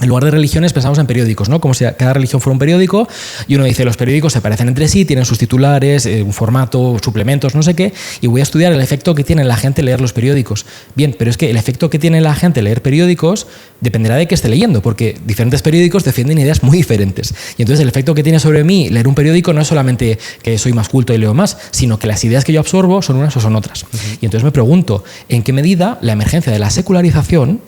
en lugar de religiones pensamos en periódicos, ¿no? Como si cada religión fuera un periódico y uno dice los periódicos se parecen entre sí, tienen sus titulares, un formato, suplementos, no sé qué, y voy a estudiar el efecto que tiene en la gente leer los periódicos. Bien, pero es que el efecto que tiene en la gente leer periódicos dependerá de qué esté leyendo, porque diferentes periódicos defienden ideas muy diferentes. Y entonces el efecto que tiene sobre mí leer un periódico no es solamente que soy más culto y leo más, sino que las ideas que yo absorbo son unas o son otras. Y entonces me pregunto, ¿en qué medida la emergencia de la secularización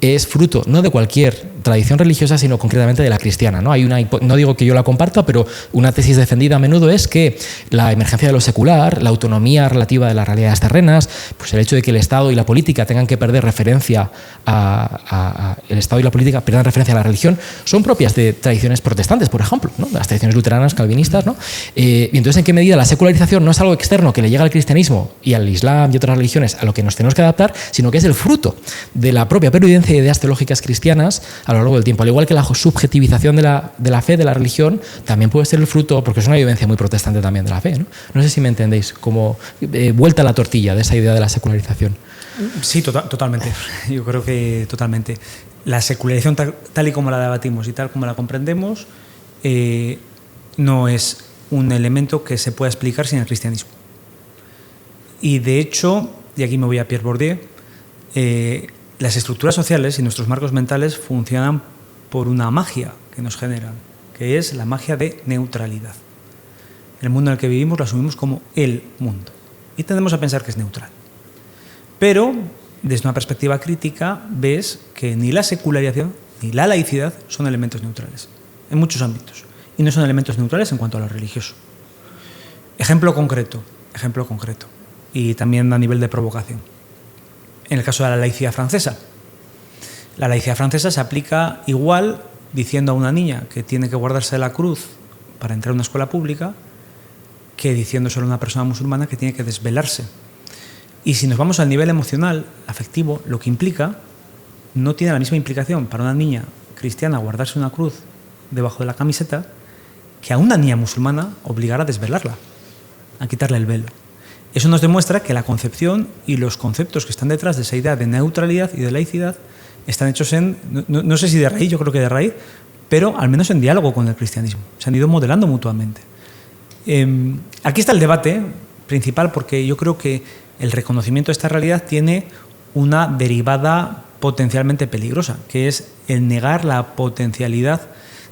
es fruto no de cualquier tradición religiosa, sino concretamente de la cristiana, ¿no? No digo que yo la comparta, pero una tesis defendida a menudo es que la emergencia de lo secular, la autonomía relativa de las realidades terrenas, pues el hecho de que el Estado y la política tengan que perder referencia el Estado y la política pierdan referencia a la religión, son propias de tradiciones protestantes, por ejemplo, ¿no? Las tradiciones luteranas, calvinistas, ¿no? Y entonces, ¿en qué medida la secularización no es algo externo que le llega al cristianismo y al islam y otras religiones a lo que nos tenemos que adaptar, sino que es el fruto de la propia pervivencia de ideas teológicas cristianas a lo largo del tiempo? Al igual que la subjetivización de la fe, de la religión, también puede ser el fruto, porque es una vivencia muy protestante también de la fe, ¿no? No sé si me entendéis, como vuelta a la tortilla de esa idea de la secularización. Sí, totalmente. Yo creo que totalmente. La secularización tal y como la debatimos y tal como la comprendemos no es un elemento que se pueda explicar sin el cristianismo. Y de hecho, y aquí me voy a Pierre Bourdieu, las estructuras sociales y nuestros marcos mentales funcionan por una magia que nos generan, que es la magia de neutralidad. El mundo en el que vivimos lo asumimos como el mundo y tendemos a pensar que es neutral. Pero, desde una perspectiva crítica, ves que ni la secularización ni la laicidad son elementos neutrales, en muchos ámbitos, y no son elementos neutrales en cuanto a lo religioso. Ejemplo concreto. y también a nivel de provocación. En el caso de la laicidad francesa, la laicidad francesa se aplica igual diciendo a una niña que tiene que guardarse la cruz para entrar a una escuela pública que diciéndoselo a una persona musulmana que tiene que desvelarse. Y si nos vamos al nivel emocional, afectivo, lo que implica no tiene la misma implicación para una niña cristiana guardarse una cruz debajo de la camiseta que a una niña musulmana obligar a desvelarla, a quitarle el velo. Eso nos demuestra que la concepción y los conceptos que están detrás de esa idea de neutralidad y de laicidad están hechos no sé si de raíz, yo creo que de raíz, pero al menos en diálogo con el cristianismo. Se han ido modelando mutuamente. Aquí está el debate principal, porque yo creo que el reconocimiento de esta realidad tiene una derivada potencialmente peligrosa, que es el negar la potencialidad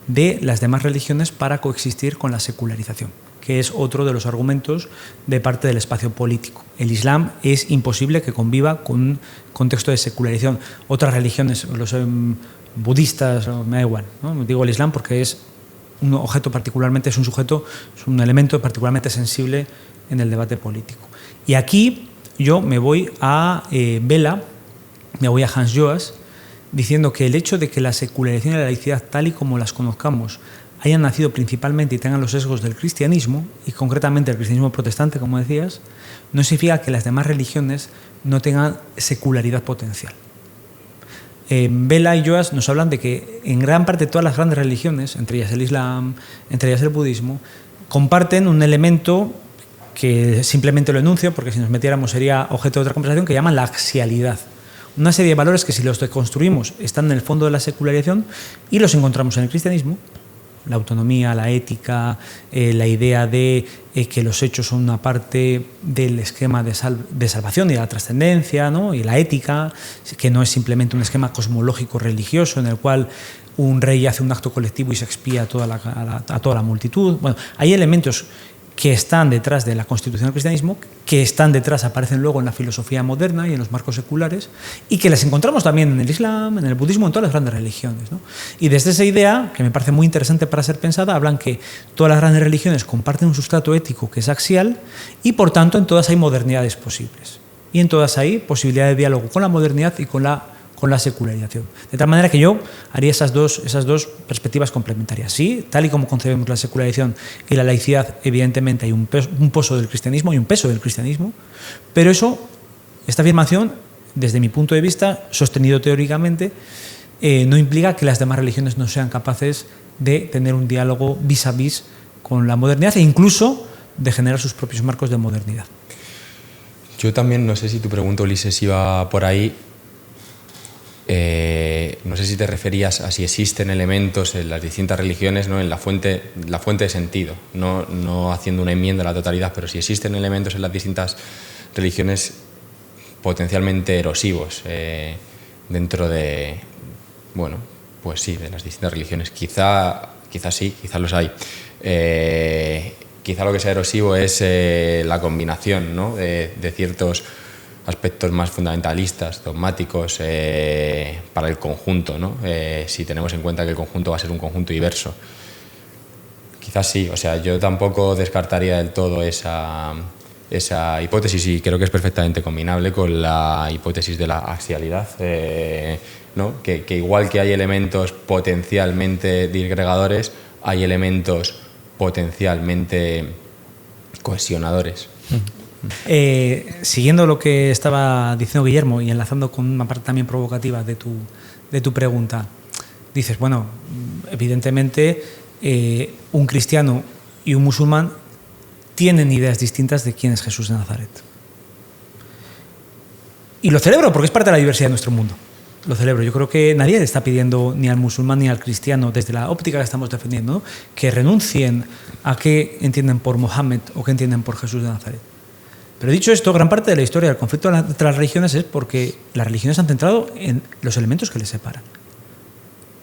de las demás religiones para coexistir con la secularización, que es otro de los argumentos de parte del espacio político. El Islam es imposible que conviva con un contexto de secularización. Otras religiones, los budistas, me da igual, ¿no? Digo el Islam porque es un objeto particularmente, es un elemento particularmente sensible en el debate político. Y aquí yo me voy a Vela, me voy a Hans Joas, diciendo que el hecho de que la secularización y la laicidad, tal y como las conozcamos, hayan nacido principalmente y tengan los sesgos del cristianismo, y concretamente el cristianismo protestante, como decías, no significa que las demás religiones no tengan secularidad potencial. Vela y Joas nos hablan de que en gran parte todas las grandes religiones, entre ellas el Islam, entre ellas el budismo, comparten un elemento que simplemente lo enuncio, porque si nos metiéramos sería objeto de otra conversación, que llaman la axialidad. Una serie de valores que, si los deconstruimos, están en el fondo de la secularización y los encontramos en el cristianismo: la autonomía, la ética, la idea de que los hechos son una parte del esquema de salvación y de la trascendencia, ¿no? Y la ética, que no es simplemente un esquema cosmológico religioso en el cual un rey hace un acto colectivo y se expía a toda la multitud. Bueno, hay elementos que están detrás de la constitución del cristianismo, que están detrás, aparecen luego en la filosofía moderna y en los marcos seculares, y que las encontramos también en el Islam, en el budismo, en todas las grandes religiones, ¿no? Y desde esa idea, que me parece muy interesante para ser pensada, hablan que todas las grandes religiones comparten un sustrato ético que es axial, y por tanto en todas hay modernidades posibles. Y en todas hay posibilidad de diálogo con la modernidad y con la secularización. De tal manera que yo haría esas dos perspectivas complementarias. Sí, tal y como concebemos la secularización y la laicidad, evidentemente hay un pozo del cristianismo y un peso del cristianismo, pero esta afirmación, desde mi punto de vista, sostenido teóricamente, no implica que las demás religiones no sean capaces de tener un diálogo vis a vis con la modernidad e incluso de generar sus propios marcos de modernidad. Yo también, no sé si tu pregunta, Ulises, iba por ahí. No sé si te referías a si existen elementos en las distintas religiones, ¿no? En la fuente de sentido, no haciendo una enmienda a la totalidad, pero si existen elementos en las distintas religiones potencialmente erosivos dentro de, bueno, pues sí, de las distintas religiones. Quizá sí, quizá los hay. Quizá lo que sea erosivo es la combinación, ¿no? de ciertos aspectos más fundamentalistas, dogmáticos, para el conjunto, ¿no? Si tenemos en cuenta que el conjunto va a ser un conjunto diverso. Quizás sí, o sea, yo tampoco descartaría del todo esa hipótesis, y creo que es perfectamente combinable con la hipótesis de la axialidad, ¿no? Que igual que hay elementos potencialmente disgregadores, hay elementos potencialmente cohesionadores. Siguiendo lo que estaba diciendo Guillermo y enlazando con una parte también provocativa de tu pregunta, dices, bueno, evidentemente un cristiano y un musulmán tienen ideas distintas de quién es Jesús de Nazaret. Y lo celebro porque es parte de la diversidad de nuestro mundo. Lo celebro. Yo creo que nadie le está pidiendo ni al musulmán ni al cristiano, desde la óptica que estamos defendiendo, ¿no?, que renuncien a qué entienden por Mohammed o qué entienden por Jesús de Nazaret. Pero dicho esto, gran parte de la historia del conflicto entre las religiones es porque las religiones han centrado en los elementos que les separan,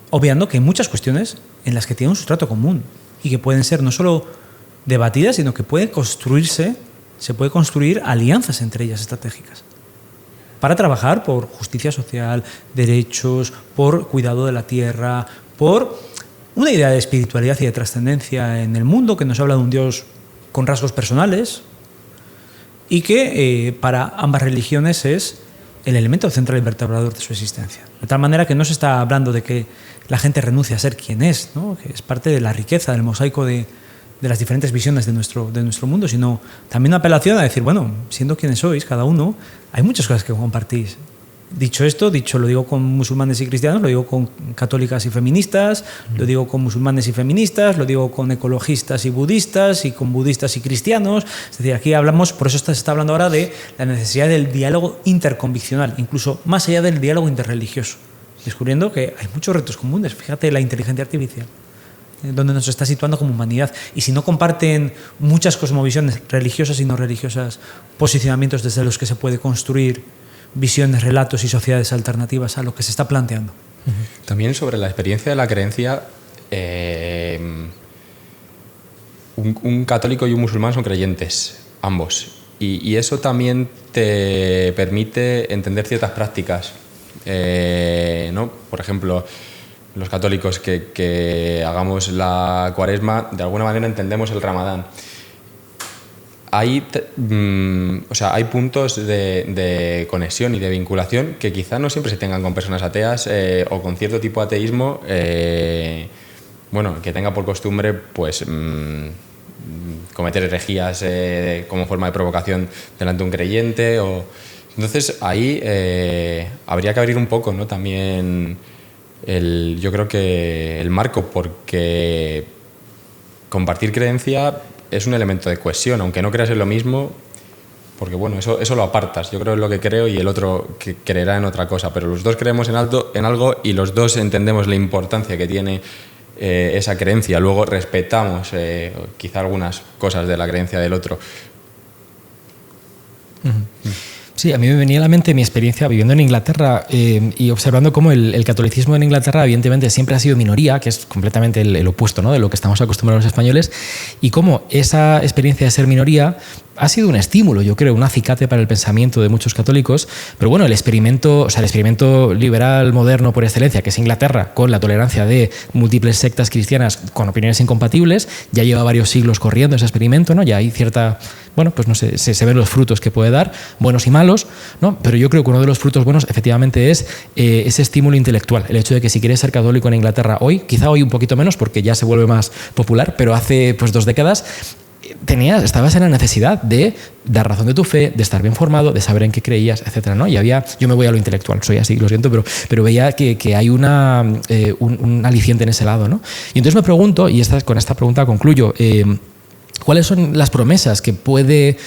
obviando que hay muchas cuestiones en las que tienen un sustrato común y que pueden ser no solo debatidas, sino que se puede construir alianzas entre ellas estratégicas para trabajar por justicia social, derechos, por cuidado de la tierra, por una idea de espiritualidad y de trascendencia en el mundo que nos habla de un Dios con rasgos personales, y que para ambas religiones es el elemento central y vertebrador de su existencia. De tal manera que no se está hablando de que la gente renuncie a ser quien es, ¿no? Que es parte de la riqueza, del mosaico de las diferentes visiones de nuestro mundo, sino también una apelación a decir, bueno, siendo quienes sois, cada uno, hay muchas cosas que compartís. Dicho esto, lo digo con musulmanes y cristianos, lo digo con católicas y feministas, lo digo con musulmanes y feministas, lo digo con ecologistas y budistas, y con budistas y cristianos. Es decir, aquí hablamos, por eso se está hablando ahora de la necesidad del diálogo interconviccional, incluso más allá del diálogo interreligioso, descubriendo que hay muchos retos comunes. Fíjate la inteligencia artificial, donde nos está situando como humanidad. Y si no comparten muchas cosmovisiones religiosas y no religiosas, posicionamientos desde los que se puede construir visiones, relatos y sociedades alternativas a lo que se está planteando. También sobre la experiencia de la creencia, un católico y un musulmán son creyentes, ambos. Y eso también te permite entender ciertas prácticas, ¿no? Por ejemplo, los católicos que hagamos la Cuaresma, de alguna manera entendemos el Ramadán. Hay puntos de conexión y de vinculación que quizá no siempre se tengan con personas ateas o con cierto tipo de ateísmo, que tenga por costumbre pues cometer herejías como forma de provocación delante de un creyente. Entonces ahí habría que abrir un poco, ¿no? También yo creo que el marco, porque compartir creencia es un elemento de cohesión, aunque no creas en lo mismo, porque bueno, eso lo apartas. Yo creo en lo que creo y el otro que creerá en otra cosa, pero los dos creemos en algo y los dos entendemos la importancia que tiene esa creencia. Luego respetamos quizá algunas cosas de la creencia del otro. Sí, a mí me venía a la mente mi experiencia viviendo en Inglaterra y observando cómo el catolicismo en Inglaterra evidentemente siempre ha sido minoría, que es completamente el opuesto, ¿no?, de lo que estamos acostumbrados los españoles, y cómo esa experiencia de ser minoría ha sido un estímulo, yo creo, un acicate para el pensamiento de muchos católicos. Pero bueno, el experimento liberal moderno por excelencia, que es Inglaterra, con la tolerancia de múltiples sectas cristianas con opiniones incompatibles, ya lleva varios siglos corriendo ese experimento, ¿no? Ya hay cierta, se ven los frutos que puede dar, buenos y malos, ¿no? Pero yo creo que uno de los frutos buenos efectivamente es ese estímulo intelectual, el hecho de que si quieres ser católico en Inglaterra hoy, quizá hoy un poquito menos porque ya se vuelve más popular, pero hace 2 décadas estabas en la necesidad de dar razón de tu fe, de estar bien formado, de saber en qué creías, etcétera, ¿no? Y yo me voy a lo intelectual, soy así, lo siento, pero veía que hay un aliciente en ese lado, ¿no? Y entonces me pregunto, y con esta pregunta concluyo, ¿cuáles son las promesas que puede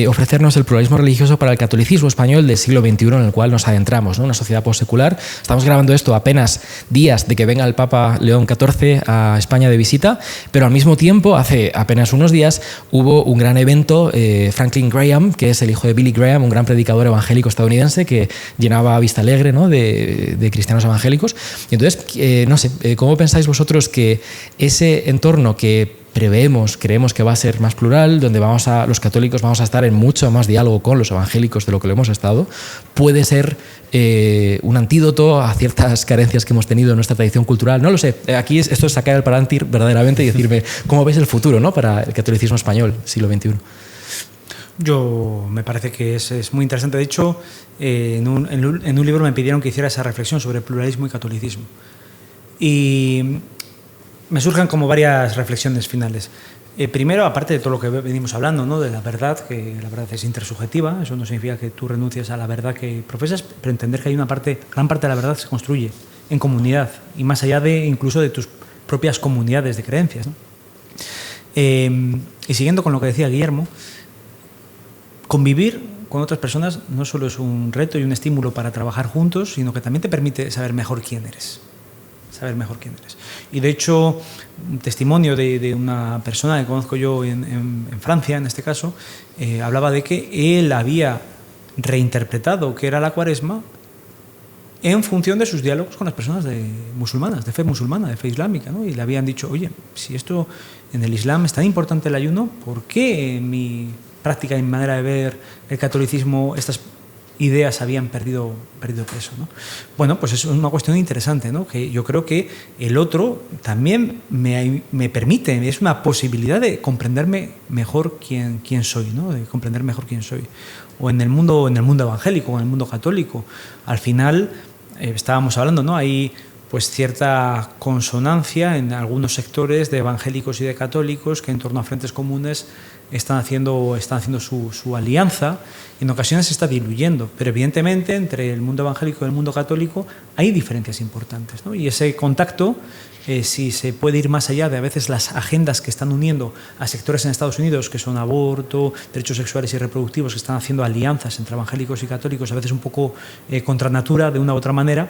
ofrecernos el pluralismo religioso para el catolicismo español del siglo XXI en el cual nos adentramos, ¿no? Una sociedad postsecular. Estamos grabando esto apenas días de que venga el Papa León XIV a España de visita, pero al mismo tiempo, hace apenas unos días, hubo un gran evento, Franklin Graham, que es el hijo de Billy Graham, un gran predicador evangélico estadounidense que llenaba Vista Alegre, ¿no?, de cristianos evangélicos. Y entonces, ¿cómo pensáis vosotros que ese entorno que creemos que va a ser más plural, donde los católicos vamos a estar en mucho más diálogo con los evangélicos de lo que lo hemos estado, puede ser un antídoto a ciertas carencias que hemos tenido en nuestra tradición cultural? No lo sé. Aquí esto es sacar el palantir verdaderamente y decirme cómo ves el futuro, ¿no?, para el catolicismo español, siglo XXI. Me parece que es muy interesante. De hecho, en un libro me pidieron que hiciera esa reflexión sobre pluralismo y catolicismo. Y me surgen como varias reflexiones finales. Primero, aparte de todo lo que venimos hablando, ¿no?, de la verdad, que la verdad es intersubjetiva, eso no significa que tú renuncies a la verdad que profesas, pero entender que hay gran parte de la verdad se construye en comunidad y más allá incluso de tus propias comunidades de creencias, ¿no? Y siguiendo con lo que decía Guillermo, convivir con otras personas no solo es un reto y un estímulo para trabajar juntos, sino que también te permite saber mejor quién eres. Y de hecho, un testimonio de una persona que conozco yo en Francia, en este caso, hablaba de que él había reinterpretado qué era la Cuaresma en función de sus diálogos con las personas musulmanas, de fe musulmana, de fe islámica, ¿no? Y le habían dicho, oye, si esto en el Islam es tan importante el ayuno, ¿por qué en mi práctica y mi manera de ver el catolicismo estas ideas habían perdido peso, ¿no? Bueno, pues es una cuestión interesante, ¿no? Que yo creo que el otro también me permite, es una posibilidad de comprenderme mejor quién soy, ¿no? De comprender mejor quién soy. O en el mundo evangélico, o en el mundo católico. Al final, estábamos hablando, ¿no? Hay pues cierta consonancia en algunos sectores de evangélicos y de católicos que en torno a frentes comunes están haciendo su alianza. En ocasiones se está diluyendo, pero evidentemente entre el mundo evangélico y el mundo católico hay diferencias importantes, ¿no? Y ese contacto, si se puede ir más allá de a veces las agendas que están uniendo a sectores en Estados Unidos, que son aborto, derechos sexuales y reproductivos, que están haciendo alianzas entre evangélicos y católicos, a veces un poco contra natura, de una u otra manera,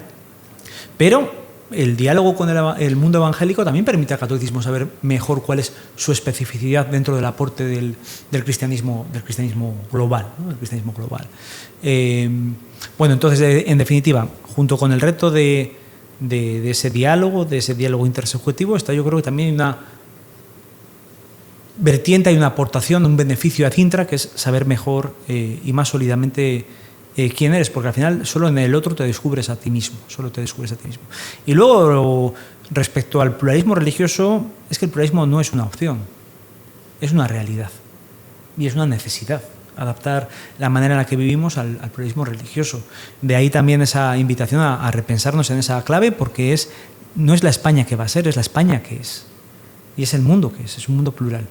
pero el diálogo con el mundo evangélico también permite al catolicismo saber mejor cuál es su especificidad dentro del aporte del cristianismo global, ¿no? El cristianismo global. Bueno, entonces, en definitiva, junto con el reto de ese diálogo intersubjetivo, está, yo creo que también hay una vertiente, hay una aportación, un beneficio a Cintra, que es saber mejor y más sólidamente quién eres, porque al final solo en el otro te descubres a ti mismo, Y luego, respecto al pluralismo religioso, es que el pluralismo no es una opción, es una realidad y es una necesidad, adaptar la manera en la que vivimos al pluralismo religioso. De ahí también esa invitación a repensarnos en esa clave, porque no es la España que va a ser, es la España que es, y es el mundo que es un mundo plural.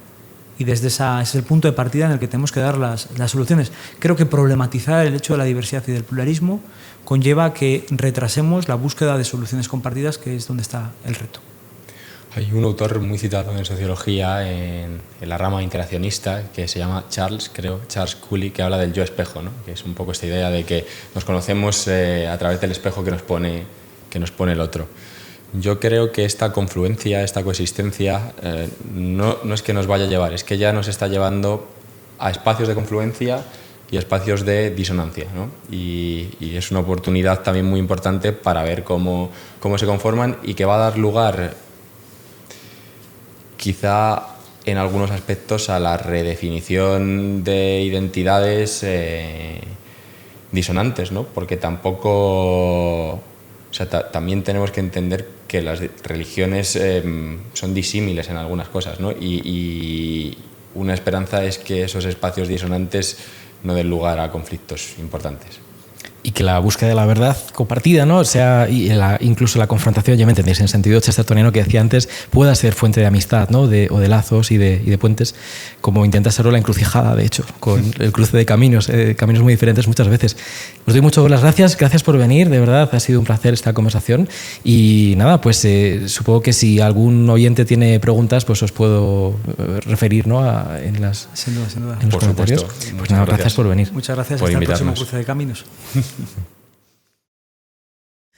Y desde ese es el punto de partida en el que tenemos que dar las soluciones. Creo que problematizar el hecho de la diversidad y del pluralismo conlleva que retrasemos la búsqueda de soluciones compartidas, que es donde está el reto. Hay un autor muy citado en sociología, en la rama interaccionista, que se llama Charles Cooley, que habla del yo espejo, ¿no? Que es un poco esta idea de que nos conocemos a través del espejo que nos pone el otro. Yo creo que esta confluencia, esta coexistencia, no es que nos vaya a llevar, es que ya nos está llevando a espacios de confluencia y a espacios de disonancia, ¿no? Y es una oportunidad también muy importante para ver cómo se conforman, y que va a dar lugar, quizá en algunos aspectos, a la redefinición de identidades disonantes, ¿no? Porque tampoco... O sea, también tenemos que entender que las religiones son disímiles en algunas cosas, ¿no? Y una esperanza es que esos espacios disonantes no den lugar a conflictos importantes. Y que la búsqueda de la verdad compartida, ¿no? Incluso la confrontación, ya me entendéis, en el sentido chestertoniano que decía antes, pueda ser fuente de amistad, ¿no? O de lazos y de puentes, como intenta serlo la encrucijada, de hecho, con el cruce de caminos muy diferentes muchas veces. Os doy muchas las gracias por venir, de verdad, ha sido un placer esta conversación. Y nada, pues supongo que si algún oyente tiene preguntas, pues os puedo referir, ¿no? En los comentarios. Supuesto. Pues nada, gracias por venir. Muchas gracias, por hasta invitarnos. el próximo cruce de caminos.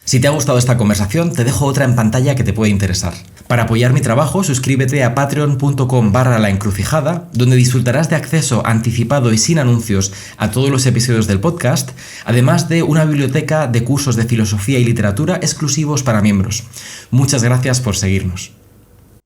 Si te ha gustado esta conversación, te dejo otra en pantalla que te puede interesar. Para apoyar mi trabajo, suscríbete a patreon.com/laencrucijada, donde disfrutarás de acceso anticipado y sin anuncios a todos los episodios del podcast, además de una biblioteca de cursos de filosofía y literatura exclusivos para miembros. Muchas gracias por seguirnos.